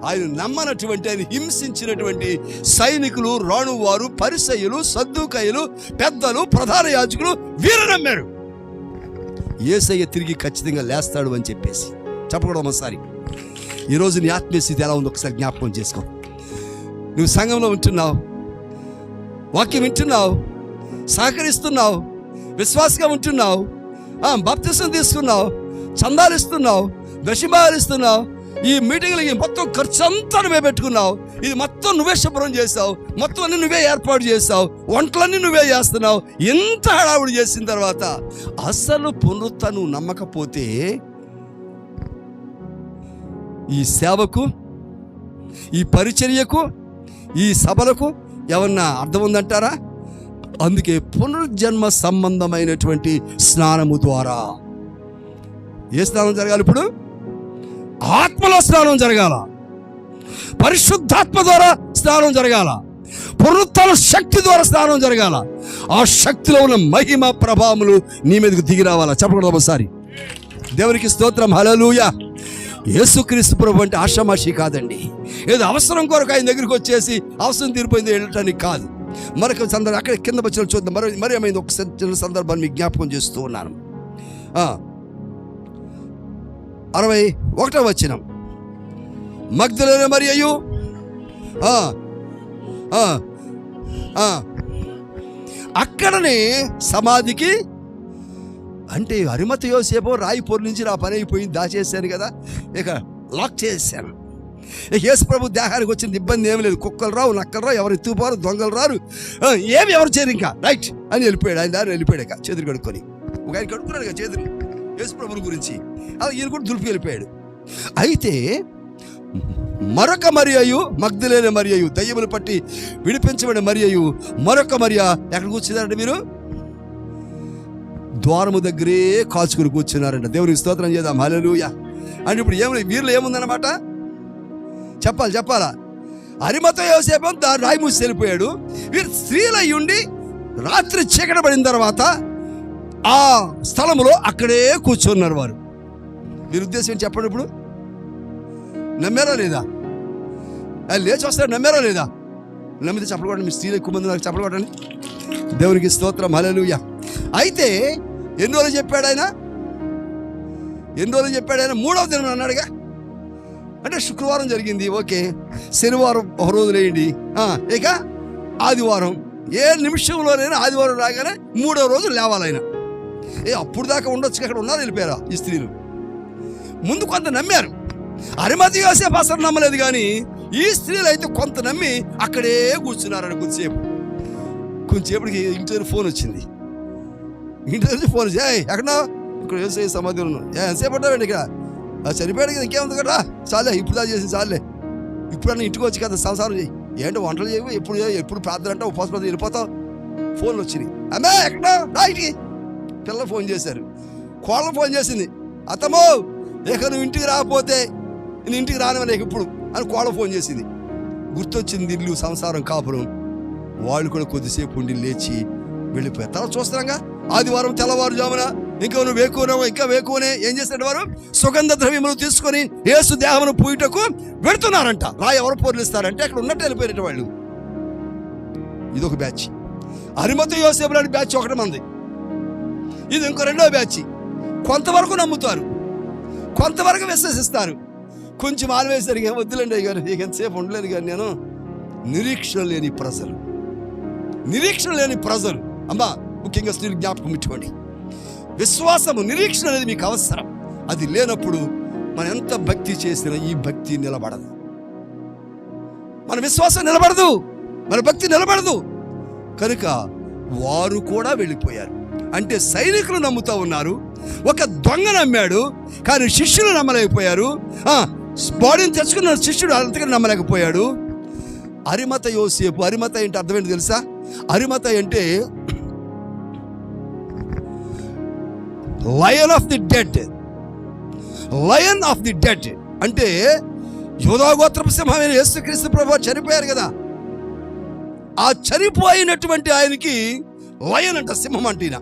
ఆయన నమ్మనటువంటి, ఆయన హింసించినటువంటి సైనికులు, రాణువారు, పరిసయ్యులు, సద్దూకయ్యులు, పెద్దలు, ప్రధాన యాజకులు వీరు నమ్మారు. యేసయ్య తిరిగి ఖచ్చితంగా లేస్తాడు అని చెప్పేసి. చెప్పకూడదు ఒకసారి. ఈరోజు నీ ఆత్మీయ స్థితి ఎలా ఉందో ఒకసారి జ్ఞాపకం చేసుకో. నువ్వు సంఘంలో ఉంటున్నావు, వాక్యం వింటున్నావు, సహకరిస్తున్నావు, విశ్వాసంగా ఉంటున్నావు, బాప్తిసం తీసుకున్నావు, చందాలు ఇస్తున్నావు, దశమాలు ఇస్తున్నావు, ఈ మీటింగ్లకి మొత్తం ఖర్చు అంతా నువ్వే పెట్టుకున్నావు, ఇది మొత్తం నువ్వే శుభ్రం చేస్తావు, మొత్తం అన్ని నువ్వే ఏర్పాటు చేస్తావు, వంటలన్నీ నువ్వే చేస్తున్నావు. ఎంత హడావుడి చేసిన తర్వాత అసలు పునరుత్థానం నువ్వు నమ్మకపోతే ఈ సేవకు, ఈ పరిచర్యకు, ఈ సభలకు ఏమన్నా అర్థం ఉందంటారా? అందుకే పునర్జన్మ సంబంధమైనటువంటి స్నానము ద్వారా. ఏ స్నానం జరగాలి? ఇప్పుడు ఆత్మలో స్నానం జరగాల, పరిశుద్ధాత్మ ద్వారా స్నానం జరగాల, పునరుత్థాన శక్తి ద్వారా స్నానం జరగాల. ఆ శక్తిలో ఉన్న మహిమ ప్రభావములు నీ మీదకు దిగి రావాలా. చెప్పకూడదు ఒకసారి. దేవునికి స్తోత్రం, హల్లెలూయా. యేసుక్రీస్తు ప్రభు అంటే ఆషామాషి కాదండి. ఏదో అవసరం కొరకు ఆయన దగ్గరికి వచ్చేసి అవసరం తీరిపోయింది వెళ్ళటానికి కాదు. మరొక సందర్భం అక్కడ కింద వచ్చిన చూద్దాం. మరి ఏమైంది ఒక చిన్న సందర్భాన్ని మీకు జ్ఞాపకం చేస్తూ ఉన్నాను. 61వ వచనం. మగ్దలేనే మరియయు అక్కడనే సమాధికి, అంటే అరిమత్తయి యోసేపు రాయి పొర్లించి నా పని అయిపోయింది, దాచేసాను కదా, ఇక లాక్ చేశాను. యేసు ప్రభు దేహానికి వచ్చిన ఇబ్బంది ఏమి లేదు. కుక్కలు రావు, నక్కలు రావు, ఎవరు ఎత్తుకుపోరు, దొంగలు రారు, ఎవరు చేయరు ఇంకా, రైట్ అని వెళ్ళిపోయాడు. ఆయన దారి వెళ్ళిపోయాడు. ఇక చేతులు కడుక్కొని, ఒక ఆయన కడుక్కున్నాడు ఇక చేతులు యేసు ప్రభుని గురించి. అలా ఈయన కూడా దులిపి వెళ్ళిపోయాడు. అయితే మరొక మరియయు, మగ్దలేనే మరియయు, దయ్యములు పట్టి విడిపించబడిన మరియయు, మరొక మరియా ఎక్కడ కూర్చున్నారంటే మీరు? ద్వారము దగ్గరే కాచుకుని కూర్చున్నారంట. దేవునికి స్తోత్రం చేద్దాం, హల్లెలూయా. అంటే ఇప్పుడు వీరిలో ఏముందన్నమాట చెప్పాలా? అరిమత్తయి యోసేపు రాయి మూసి వెళ్ళిపోయాడు. వీరు స్త్రీలు అయి ఉండి రాత్రి చీకటి పడిన తర్వాత ఆ స్థలంలో అక్కడే కూర్చున్నారు వారు. మీరు ఉద్దేశం ఏంటి చెప్పండి? ఇప్పుడు నమ్మారా లేదా? లేచి వస్తారు, నమ్మారా లేదా? నమ్మితే చెప్పలు కొట్టండి. మీ స్త్రీలు ఎక్కువ మంది నాకు చెప్పలు కొట్టండి. దేవునికి స్తోత్రం, హల్లెలూయా. అయితే ఎన్ని రోజులు చెప్పాడు ఆయన? ఎన్ని రోజులు చెప్పాడు ఆయన? 3వ దినం అన్నాడుగా. అంటే శుక్రవారం జరిగింది, ఓకే. శనివారం ఒక రోజు లేండి, ఇక ఆదివారం. ఏ నిమిషంలోనైనా ఆదివారం రాగానే 3వ రోజు లేవాలి ఆయన. అప్పుడు దాకా ఉండొచ్చు, అక్కడ ఉన్నారు, వెళ్ళిపోయారా ఈ స్త్రీలు? ముందు కొంత నమ్మారు. అరిమతయి యోసేపు అసలు నమ్మలేదు, కానీ ఈ స్త్రీలు అయితే కొంత నమ్మి అక్కడే కూర్చున్నారని కొంచెంసేపటికి ఇంటి దగ్గర ఫోన్ వచ్చింది. ఇంటి దగ్గర ఫోన్ వచ్చి, ఎక్కడా? ఇక్కడ యేసయ్య సమాధిలో ఉన్నాను. ఎంతసేపు పడ్డావండి? ఇక్కడ చనిపోయాడు కదా, ఇంకేముంది కదా, చాలే ఇప్పుడు దా చేసి చాలే, ఇప్పుడన్నా ఇంటికి వచ్చి కదా సంసారం చేయి. ఏంటో వంటలు చేయవు, ఎప్పుడు ప్రార్థన అంటే ఉపవాసం వెళ్ళిపోతావు. ఫోన్లు వచ్చినాయి. అమ్మే ఎక్కడా? ఇంటికి. పిల్లలు ఫోన్ చేశారు, కోళ్ళ ఫోన్ చేసింది, అత్తమ్మో ఇక నువ్వు ఇంటికి రాకపోతే నేను ఇంటికి రానివ్వను ఇప్పుడు అని కోళ్ళ ఫోన్ చేసింది. గుర్తొచ్చింది ఇల్లు, సంసారం, కాపురం. వాళ్ళు కూడా కొద్దిసేపు ఉండి లేచి వెళ్ళిపోయారు. తర్వాత చూస్తున్నాగా ఆదివారం తెల్లవారుజామున ఇంకా నువ్వు వేకున్నావు, ఇంకా వేకునే ఏం చేశాడు వారు? సుగంధ ద్రవ్యములు తీసుకొని యేసు దేహమును పూయటకు వెళుతున్నారంట. ఎవరు పోర్లిస్తారంటే అక్కడ ఉన్నట్టు వెళ్ళిపోయినట్టు వాళ్ళు. ఇదొక బ్యాచ్. అరిమతయి యోసేపు లాంటి బ్యాచ్ ఒకటి మంది. ఇది ఇంకో 2వ బ్యాచ్. కొంతవరకు నమ్ముతారు, కొంతవరకు విశ్వసిస్తారు. కొంచెం ఆలవేసరికి వద్దులేండి అయ్యారు, ఇక ఎంతసేపు ఉండలేను. కానీ నేను నిరీక్షణ లేని ప్రజలు అమ్మా, ముఖ్యంగా స్త్రీలు జ్ఞాపకం పెట్టుకోండి. విశ్వాసము, నిరీక్షణ అనేది మీకు అవసరం. అది లేనప్పుడు మనం ఎంత భక్తి చేసినా ఈ భక్తి నిలబడదు. మన విశ్వాసం నిలబడదు, మన భక్తి నిలబడదు. కనుక వారు కూడా వెళ్ళిపోయారు. అంటే సైనికులు నమ్ముతూ ఉన్నారు, ఒక దొంగ నమ్మాడు, కానీ శిష్యులు నమ్మలేకపోయారు. బాడీని తెచ్చుకున్న శిష్యుడు అంతగా నమ్మలేకపోయాడు. అరిమతయి యోసేపు. అరిమతయి అంటే అర్థం ఏంటి తెలుసా? అరిమతయి అంటే lion of the dead. Lion of the dead అంటే యూదా గోత్రపు సింహమైన యేసుక్రీస్తు ప్రభువు చనిపోయారు కదా, ఆ చనిపోయినటువంటి ఆయనకి లయన్ అంట, సింహం అంటేనా.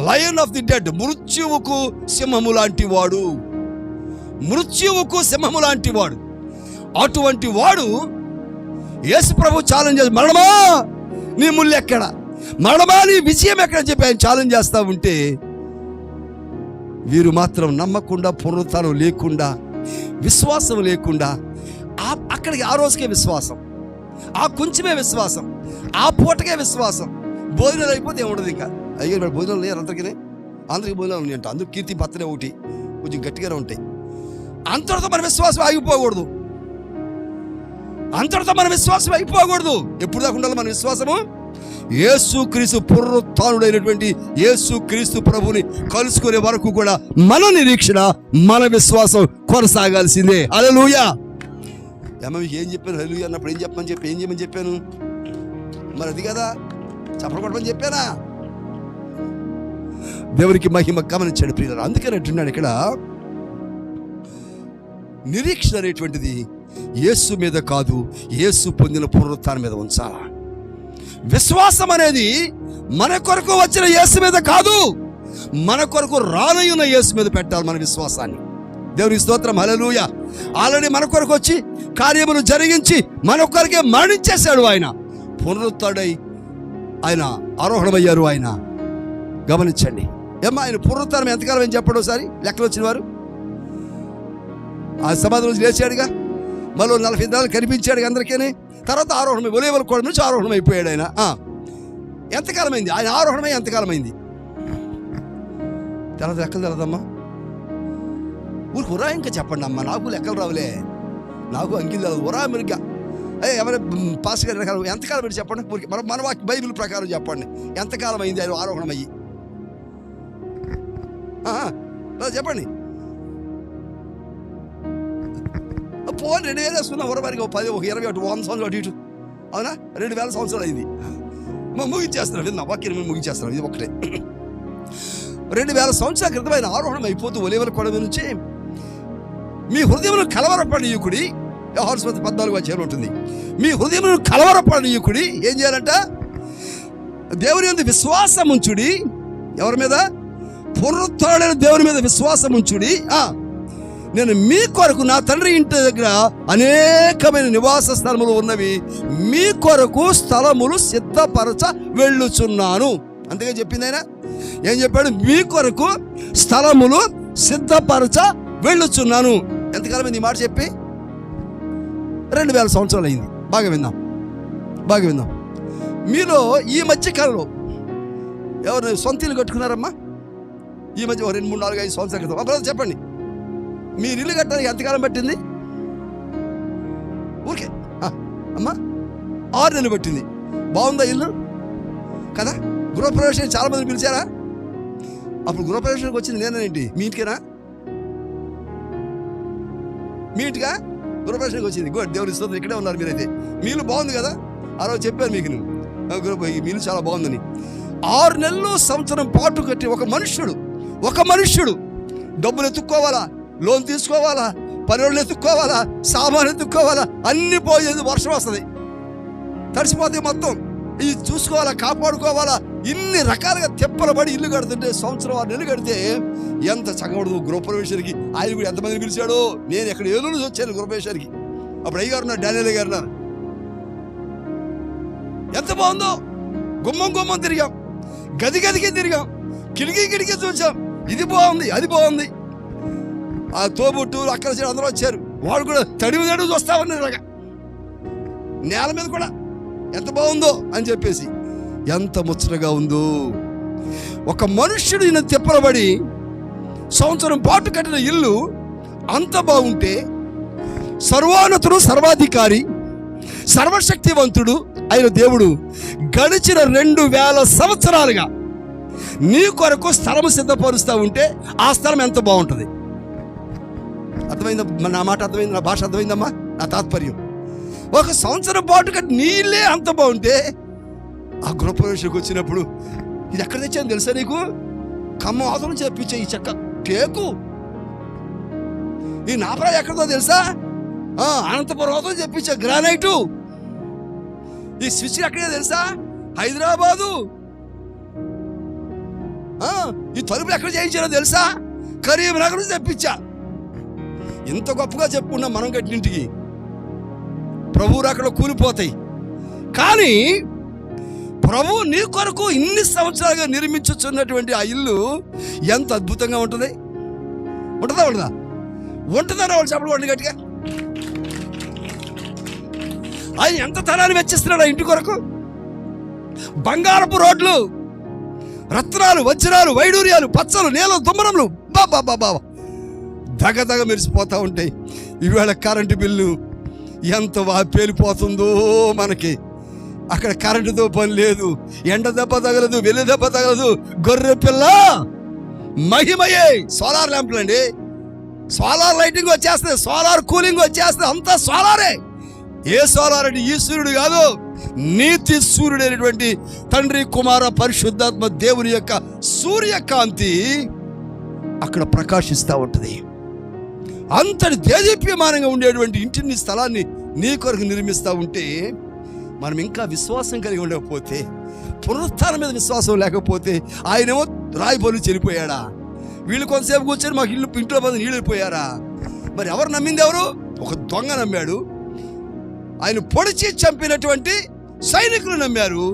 లయన్ ఆఫ్ ది డెడ్, మృత్యువుకు సింహము లాంటి వాడు. మృత్యువుకు సింహము లాంటి వాడు. అటువంటి వాడు యేసు ప్రభు ఛాలెంజ్ చేసి, మరణమా నీ ముళ్ళు ఎక్కడ, మరణమా నీ విజయం ఎక్కడ చెప్పి ఆయన ఛాలెంజ్ చేస్తూ ఉంటే వీరు మాత్రం నమ్మకుండా, పునరుత్థానం లేకుండా, విశ్వాసం లేకుండా అక్కడికి ఆ రోజుకే విశ్వాసం, ఆ కొంచెమే విశ్వాసం, ఆ పూటకే విశ్వాసం. భోజనాలు అయిపోతే ఏముండదు. ఇంకా అయ్యారు భోజనాలు లేరు అందరికీ భోజనాలు ఉన్నాయంట. అందుకు కీర్తి పత్తనే ఒకటి కొంచెం గట్టిగానే ఉంటాయి. అంతటితో మన విశ్వాసం ఆగిపోకూడదు. అంతటితో మన విశ్వాసం అయిపోకూడదు. ఎప్పుడు దాకా ఉండాలి మన విశ్వాసము? యేసుక్రీస్తు పునరుత్థానుడైనటువంటి యేసుక్రీస్తు ప్రభుని కలుసుకునే వరకు కూడా మన నిరీక్షణ, మన విశ్వాసం కొనసాగాల్సిందే. హల్లెలూయా. మీకు ఏం చెప్పాను? హల్లెలూయా అన్నప్పుడు ఏం చేయమని చెప్పాను? మరి అది కదా చప్పట్లు కొట్టమని చెప్పానా? దేవునికి మహిమ. గమనించండి ప్రియులారా. అందుకని అంటున్నాడు ఇక్కడ, నిరీక్షణ అనేటువంటిది యేసు మీద కాదు, యేసు పొందిన పునరుత్థానం మీద ఉంచాలా. విశ్వాసం అనేది మన కొరకు వచ్చిన యేసు మీద కాదు, మన కొరకు రానయ్యున్న యేసు మీద పెట్టాలి మన విశ్వాసాన్ని. దేవునికి స్తోత్రం, హల్లెలూయా. ఆల్రెడీ మన కొరకు వచ్చి కార్యములు జరిగించి మన కొరకే మరణించేశాడు ఆయన. పునరుత్థానుడై ఆయన ఆరోహణమయ్యారు ఆయన. గమనించండి. ఆయన పునరుత్థానం ఎంతకాలం ఏం చెప్పడం ఒకసారి లెక్కలు వచ్చిన వారు. ఆ సమాధి నుంచి లేచాడుగా, మరో 40 దినాలు కనిపించాడు అందరికీ. తర్వాత ఆరోహణమై ఒలీవల కొండ నుంచి ఆరోహణం అయిపోయాడు ఆయన. ఎంతకాలమైంది ఆయన ఆరోహణమై? ఎంతకాలమైంది? తర్వాత లెక్కలు తెలదమ్మా. ఊరికి ఉరా ఇంకా చెప్పండి అమ్మా, నాకు లెక్కలు రావులే, నాకు అంకిలు తెలదు. ఉరా మెరుగ్గా ఎవరైనా పాస్ గారి రకాలు ఎంతకాలం పెట్టి చెప్పండి. ఊరికి మన బైబిల్ ప్రకారం చెప్పండి, ఎంతకాలం అయింది ఆయన ఆరోహణం అయ్యి? చెప్పండి. పోనీ 2000 వేసుకున్నా ఉరవారికి 10, 20, 100 సంవత్సరాలు అటు ఇటు. అవునా? 2000 సంవత్సరాలు అయింది. ముగించేస్తున్నాం, విన్నా వాక్యం ముగించేస్తున్నాం. ఇది ఒకటే. 2000 సంవత్సరాల క్రితం ఆయన ఆరోహణం అయిపోతూ ఒలీవల కొండ నుంచి, మీ హృదయమును కలవరపడనీయుకుడి, యోహాను సువార్త 14వ ఉంటుంది. మీ హృదయమును కలవరపడనీయుకుడి ఏం చేయాలంట? దేవుని యందు విశ్వాసం ఉంచుడి. ఎవరి మీద? పునరుత్థానుడైన దేవుని మీద విశ్వాసం ఉంచుడి. నేను మీ కొరకు నా తండ్రి ఇంటి దగ్గర అనేకమైన నివాస స్థలములు ఉన్నవి, మీ కొరకు స్థలములు సిద్ధపరచ వెళ్ళుచున్నాను. అంతగా చెప్పింది ఆయన. ఏం చెప్పాడు? మీ కొరకు స్థలములు సిద్ధపరచ వెళ్ళుచున్నాను. ఎంతకాలం ఈ మాట చెప్పి? 2000 సంవత్సరాలు అయింది. బాగా విందాం. మీలో ఈ మధ్య కాలంలో ఎవరు సొంత ఇల్లు కట్టుకున్నారమ్మా? ఈ మధ్య 2, 3, 4, 5 సంవత్సరాల క్రితం అప్పుడు చెప్పండి. మీరు ఇల్లు కట్టడానికి ఎంతకాలం పట్టింది? ఊరికే అమ్మా 6 నెలలు పట్టింది. బాగుందా ఇల్లు కదా? గృహప్రవేశం చాలా మంది పిలిచారా? అప్పుడు గృహప్రవేశానికి వచ్చింది నేనేంటి? మీ ఇంటికేనా? మీ ఇంటిగా గృహప్రవేశానికి వచ్చింది? గుడ్, దేవుని స్తోత్రం. ఇక్కడే ఉన్నారు మీరైతే. మీలు బాగుంది కదా? ఆ రోజు చెప్పాను మీకు, మీలు చాలా బాగుందని. 6 నెలలు సంవత్సరం పాటు కట్టి ఒక మనుష్యుడు డబ్బులు ఎత్తుక్కోవాలా, లోన్ తీసుకోవాలా, పనులు ఎత్తుక్కోవాలా, సామాను ఎత్తుక్కోవాలా, అన్ని పోయేది. వర్షం వస్తుంది, తడిసిపోతే మొత్తం. ఇది చూసుకోవాలా, కాపాడుకోవాలా, ఇన్ని రకాలుగా తెప్పలబడి ఇల్లు కడుతుంటే 6 నెలలు కడితే ఎంత చక్కబడదు. గృహప్రవేశానికి ఆయన కూడా ఎంతమందిని పిలిచాడు? నేను ఎక్కడ ఏలూరు నుంచి వచ్చాను గృహప్రవేశానికి. అప్పుడు అయ్యగారు ఉన్నారు, డానియల్ గారు ఉన్నారు. ఎంత బాగుందో. గుమ్మం తిరిగాం, గదికి తిరిగాం, కిటికీ చూసాం. ఇది బాగుంది, అది బాగుంది. ఆ తోబుట్టు అక్కడ అందరూ వచ్చారు. వాళ్ళు కూడా తడివి చూస్తా ఉన్నారు. నేల మీద కూడా ఎంత బాగుందో అని చెప్పేసి, ఎంత ముచ్చటగా ఉందో. ఒక మనుష్యుడు ఈయన తిప్పలబడి సంవత్సరం పాటు కట్టిన ఇల్లు అంత బాగుంటే, సర్వోన్నతుడు, సర్వాధికారి, సర్వశక్తివంతుడు అయిన దేవుడు గడిచిన 2000 సంవత్సరాలుగా నీ కొరకు స్థలం సిద్ధపరుస్తూ ఉంటే ఆ స్థలం ఎంత బాగుంటుంది. అర్థమైందా? నా మాట అర్థమైంది? నా భాష అర్థమైందమ్మా? నా తాత్పర్యం. ఒక సంవత్సరం పాటు కట్టి నీ ఇల్లే అంత బాగుంటే, ఆ గృహప్రవేశంకి వచ్చినప్పుడు ఇది ఎక్కడ తెచ్చాను తెలుసా నీకు? ఖమ్మం అవతల చెప్పించే ఈ చెక్క టేకు. ఈ నాపరా ఎక్కడదో తెలుసా? అనంతపురం అవతల చెప్పించే గ్రానైటు. ఈ స్విచ్ ఎక్కడే తెలుసా? హైదరాబాదు. ఈ తలుపులు ఎక్కడ చేయించారో తెలుసా? కరీంనగర్ నుంచి తెప్పించా. ఇంత గొప్పగా చెప్పుకున్నాం మనం కట్టినింటికి. ప్రభువు అక్కడ కూలిపోతాయి. కానీ ప్రభు నీ కొరకు ఇన్ని సంవత్సరాలుగా నిర్మించుచున్నటువంటి ఆ ఇల్లు ఎంత అద్భుతంగా ఉంటుంది. ఉంటుందా? వాళ్ళు చెప్పడం వాడిని గట్టిగా. ఆయన ఎంత తరాన్ని వెచ్చిస్తున్నాడు ఆ ఇంటి కొరకు. బంగారపు రోడ్లు, రత్నాలు, వజ్రాలు, వైడూర్యాలు, పచ్చలు, నేల, దుమ్మరములు, బాబా దగదగ మెరిసిపోతూ ఉంటాయి. ఈవేళ కరెంటు బిల్లు ఎంత పేలిపోతుందో మనకి. అక్కడ కరెంటుతో పని లేదు, ఎండ దెబ్బ తగలదు, వెల్లి దెబ్బ తగలదు. గొర్రె పిల్ల మహిమయే. సోలార్ ల్యాంపులు అండి, సోలార్ లైటింగ్ వచ్చేస్తుంది, సోలార్ కూలింగ్ వచ్చేస్తుంది, అంతా సోలారే. ఏ సోలార్ అంటే ఈ సూర్యుడు కాదు, నీతి సూర్యుడైనటువంటి తండ్రి, కుమార, పరిశుద్ధాత్మ దేవుని యొక్క సూర్యకాంతి అక్కడ ప్రకాశిస్తూ ఉంటుంది. అంతటి దేదీప్యమానంగా ఉండేటువంటి ఇంటిని, స్థలాన్ని నీ కొరకు నిర్మిస్తూ ఉంటే, మనం ఇంకా విశ్వాసం కలిగి ఉండకపోతే, పునరుత్థానం మీద విశ్వాసం లేకపోతే, ఆయనేమో రాయిపోలు చనిపోయాడా, వీళ్ళు కొంతసేపు కూర్చొని మాకు ఇంట్లో పది నీళ్ళు వెళ్ళిపోయారా? మరి ఎవరు నమ్మింది? ఎవరు? ఒక దొంగ నమ్మాడు. ఆయన పొడిచి చంపినటువంటి సైనికులు నమ్మారు,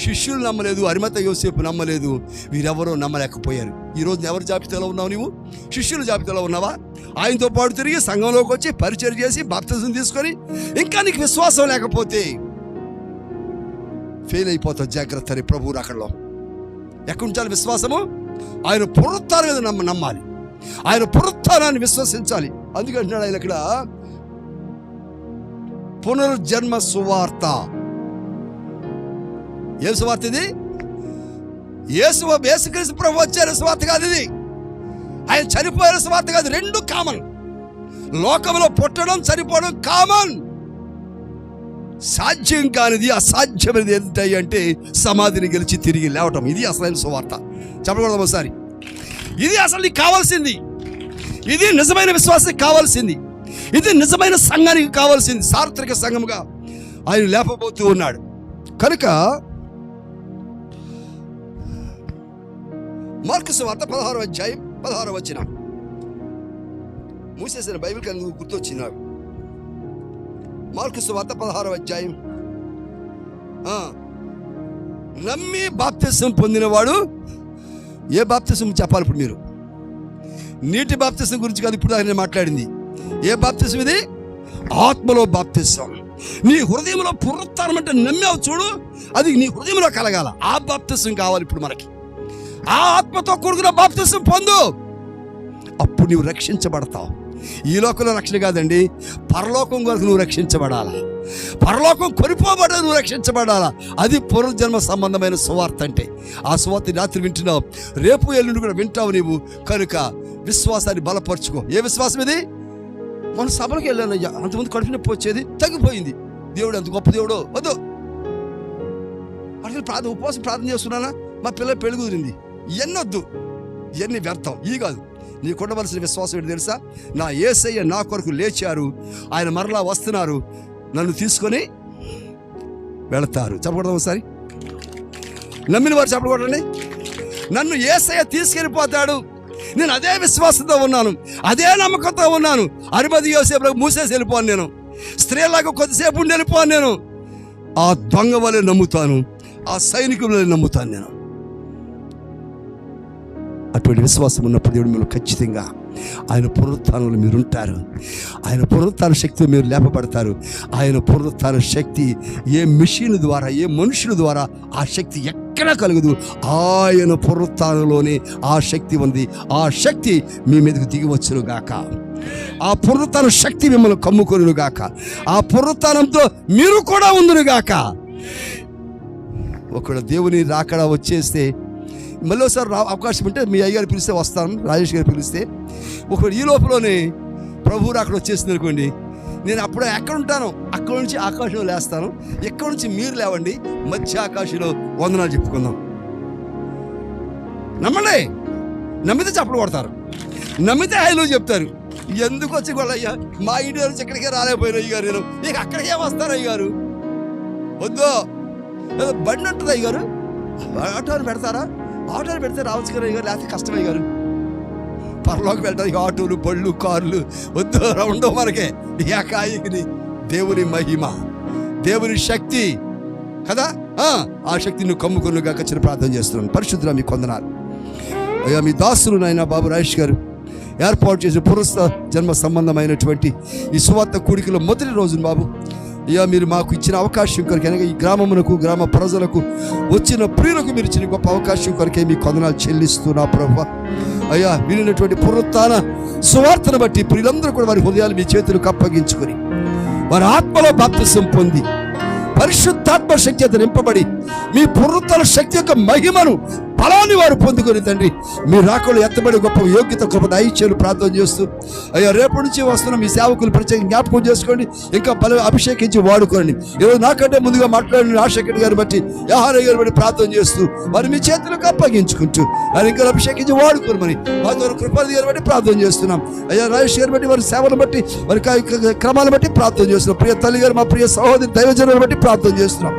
శిష్యులు నమ్మలేదు, అరిమత యోసేపు నమ్మలేదు. వీరెవరో నమ్మలేకపోయారు. ఈరోజు ఎవరి జాబితాలో ఉన్నావు? నీవు శిష్యుల జాబితాలో ఉన్నావా? ఆయనతో పాటు తిరిగి సంఘంలోకి వచ్చి పరిచయం చేసి బాప్తిజం తీసుకొని ఇంకా నీకు విశ్వాసం లేకపోతే ఫెయిల్ అయిపోతావు. జాగ్రత్త అని ప్రభు రాకడలో ఎక్కడ ఉంచాలి విశ్వాసము? ఆయన పునరుత్థానం మీద నమ్మాలి, ఆయన పునరుత్థానాన్ని విశ్వసించాలి. అందుకంటున్నాడు ఆయన ఇక్కడ పునర్జన్మ సువార్త. ఏ సువార్త ఇది? యేసుక్రీస్తు ప్రభు వచ్చారు సువార్త కాదు ఇది. ఆయన చనిపోయిన సువార్త కాదు. రెండు కామన్. లోకంలో పుట్టడం, చనిపోవడం కామన్. సాధ్యం కానిది, అసాధ్యమైనది ఏంటి అంటే సమాధిని గెలిచి తిరిగి లేవటం. ఇది అసలైన సువార్త. చెప్పకూడదు ఒకసారి. ఇది అసలు నీకు కావాల్సింది. ఇది నిజమైన విశ్వాసానికి కావాల్సింది. ఇది నిజమైన సంఘానికి కావాల్సింది. సార్వత్రిక సంఘముగా ఆయన లేపబోతూ ఉన్నాడు. కనుక మార్కు సువార్త 16వ అధ్యాయం 16వ వచనం. మూసేసిన బైబిల్ కానీ నువ్వు గుర్తొచ్చింది నాకు. మార్కు సువార్త 16వ అధ్యాయం. నమ్మి బాప్తిసం పొందినవాడు, ఏ బాప్తిసం చెప్పాలి ఇప్పుడు మీరు? నీటి బాప్తిసం గురించి కాదు ఇప్పుడు నేను మాట్లాడింది. ఏ బాప్తిసం ఇది? ఆత్మలో బాప్తిసం. నీ హృదయంలో పునరుత్థానం అంటే నమ్మావు చూడు, అది నీ హృదయంలో కలగాల. ఆ బాప్తిసం కావాలి ఇప్పుడు మనకి. ఆ ఆత్మతో కూడుకున్న బాప్తిసం పొందు, అప్పుడు నువ్వు రక్షించబడతావు. ఈ లోకంలో రక్షణ కాదండి, పరలోకం వరకు నువ్వు రక్షించబడాలా. పరలోకం కొనిపోబడ నువ్వు రక్షించబడాలా. అది పునర్జన్మ సంబంధమైన సువార్త. అంటే ఆ సువార్త రాత్రి వింటున్నావు, రేపు ఎల్లుండి కూడా వింటావు నీవు. కనుక విశ్వాసాన్ని బలపరుచుకో. ఏ విశ్వాసం ఇది? మన సభలకు వెళ్ళానయ్యా, అంతమంది కడుపు నొప్పి వచ్చేది, తగ్గిపోయింది. దేవుడు అంత గొప్ప దేవుడు వద్దు. అసలు ఉపవాసం ప్రార్థన చేస్తున్నానా, మా పిల్లలు పెళ్లి కుదిరింది, ఎన్నొద్దు, ఇవన్నీ వ్యర్థం. ఈ కాదు, నీకు ఉండవలసిన విశ్వాసం ఏంటి తెలుసా? నా యేసయ్య నా కొరకు లేచారు, ఆయన మరలా వస్తున్నారు, నన్ను తీసుకొని వెళతారు. చెప్పకూడదు ఒకసారి? నమ్మిన వారు చెప్పకూడదండి. నన్ను యేసయ్య తీసుకెళ్ళిపోతాడు, నేను అదే విశ్వాసంతో ఉన్నాను, అదే నమ్మకంతో ఉన్నాను. 60 యోసేపులకు మూసేసి వెళ్ళిపోను నేను, స్త్రీలాగా కొద్దిసేపు ఉండి వెళ్ళిపోను నేను. ఆ దొంగ వలె నమ్ముతాను, ఆ సైనికుల వలె నమ్ముతాను నేను. అటువంటి విశ్వాసం ఉన్నప్పుడు దేవుడు మీరు ఖచ్చితంగా ఆయన పునరుత్థానంలో మీరు ఉంటారు. ఆయన పునరుత్థాన శక్తితో మీరు లేపబడతారు. ఆయన పునరుత్థాన శక్తి ఏ మెషిన్ ద్వారా, ఏ మనుషుల ద్వారా ఆ శక్తి ఎక్కడా కలగదు. ఆయన పునరుత్థానంలోనే ఆ శక్తి ఉంది. ఆ శక్తి మీ మీదకు దిగివచ్చును గాక. ఆ పునరుత్థాన శక్తి మిమ్మల్ని కమ్ముకొనును గాక. ఆ పునరుత్థానంతో మీరు కూడా ఉందును గాక. ఒకవేళ దేవుని రాకడ వచ్చేస్తే మళ్ళీ ఒకసారి అవకాశం ఉంటే మీ అయ్యగారు పిలిస్తే వస్తాను, రాజేష్ గారు పిలిస్తే. ఒకవేళ ఈ లోపలనే ప్రభు రాకడ వచ్చేసింది అనుకోండి, నేను అప్పుడు ఎక్కడ ఉంటాను, అక్కడ నుంచి ఆకాశంలో లేస్తాను. ఎక్కడి నుంచి మీరు లేవండి, మధ్య ఆకాశంలో వందనాలు చెప్పుకుందాం. నమ్మండి, నమ్మితే చప్పుడు కొడతారు, నమ్మితే హైలో చెప్తారు. ఎందుకు వచ్చి కూడా అయ్యా మా ఇంటి నుంచి ఎక్కడికే రాలేకపోయినా అయ్యారు, నేను ఇక అక్కడికే వస్తాను అయ్యారు. వద్దు, బండి ఉంటుంది అయ్యారు, ఆటోలు పెడతారా? ఆటోలు పెడితే రావచ్చు కదా అయ్యారు, లేకపోతే కష్టం అయ్యారు. పరలోకి వెళ్ళడానికి ఆటోలు, బళ్ళు, కార్లు వద్దు, ఉండవు మనకే. ఏకాయికిని దేవుని మహిమ, దేవుని శక్తి కదా, ఆ శక్తిని నువ్వు కమ్ముకొనుగా చిన్న ప్రార్థన చేస్తున్నాను. పరిశుద్ధుడా మీకు వందనాలు అయ్యా. మీ దాసులు నాయన బాబు రాజేష్ గారు ఏర్పాటు చేసిన పునర్జన్మ సంబంధమైనటువంటి ఈ సువార్త కూడికలో మొదటి రోజున బాబు అయ్యా, మీరు మాకు ఇచ్చిన అవకాశం కొరకు, అనగా ఈ గ్రామమునకు, గ్రామ ప్రజలకు, వచ్చిన ప్రియులకు మీరు ఇచ్చిన గొప్ప అవకాశం కొరకే మీ వందనాలు చెల్లిస్తున్నా ప్రభువా. అయ్యా, వినినటువంటి పునరుత్థాన సువార్తను బట్టి ప్రియులందరూ కూడా వారి హృదయాలు మీ చేతులకు అప్పగించుకొని వారి ఆత్మలో బాప్తిసం పొంది పరిశుద్ధాత్మ శక్తి చేత నింపబడి మీ పునరుత్థాన శక్తి యొక్క మహిమను, ఫలాన్ని వారు పొందుకొని తండ్రి మీ రాకలు ఎత్తబడి గొప్ప యోగ్యత, గొప్ప దయచేలు ప్రార్థన చేస్తూ అయ్యా, రేపటి నుంచి వస్తున్న మీ సేవకులు ప్రత్యేకంగా జ్ఞాపకం చేసుకోండి, ఇంకా బల అభిషేకించి వాడుకోండి. ఈరోజు నాకంటే ముందుగా మాట్లాడిన రాజశేఖర్ గారిని బట్టి, యాహార గారిని బట్టి ప్రార్థన చేస్తూ వారు మీ చేతులకు అప్పగించుకుంటూ వారు ఇంకా అభిషేకించి వాడుకోమని వారి కృపాది గారిని బట్టి ప్రార్థన చేస్తున్నాం. అయ్యా, రాజేష్ గారిని బట్టి, వారి సేవలను బట్టి, వారి క్రమాలను బట్టి ప్రార్థన చేస్తున్నాం. ప్రియ తల్లి గారు, మా ప్రియ సహోదరి దైవజనులను బట్టి ప్రార్థన చేస్తున్నాం.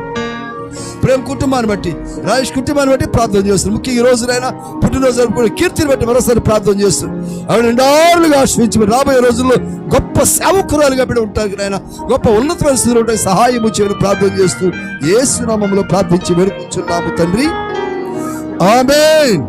ప్రేమ కుటుంబాన్ని బట్టి, రాజేష్ కుటుంబాన్ని బట్టి ప్రార్థన చేస్తున్నాం. ముఖ్యంగా ఈ రోజునైనా పుట్టినరోజు జరుపుకునే కీర్తిని బట్టి మరోసారి ప్రార్థన చేస్తున్నాం. ఆవిడ నిండారులుగా ఆశ్రయించి రాబోయే రోజుల్లో గొప్ప సేవకురాలుగా బిడ్డ ఉంటారు, ఆయన గొప్ప ఉన్నతమైన స్థితిలో ఉంటాయి, సహాయం చేయమని ప్రార్థన చేస్తూ యేసు నామములో ప్రార్థించి వేడుకుంటున్నాము తండ్రి, ఆమేన్.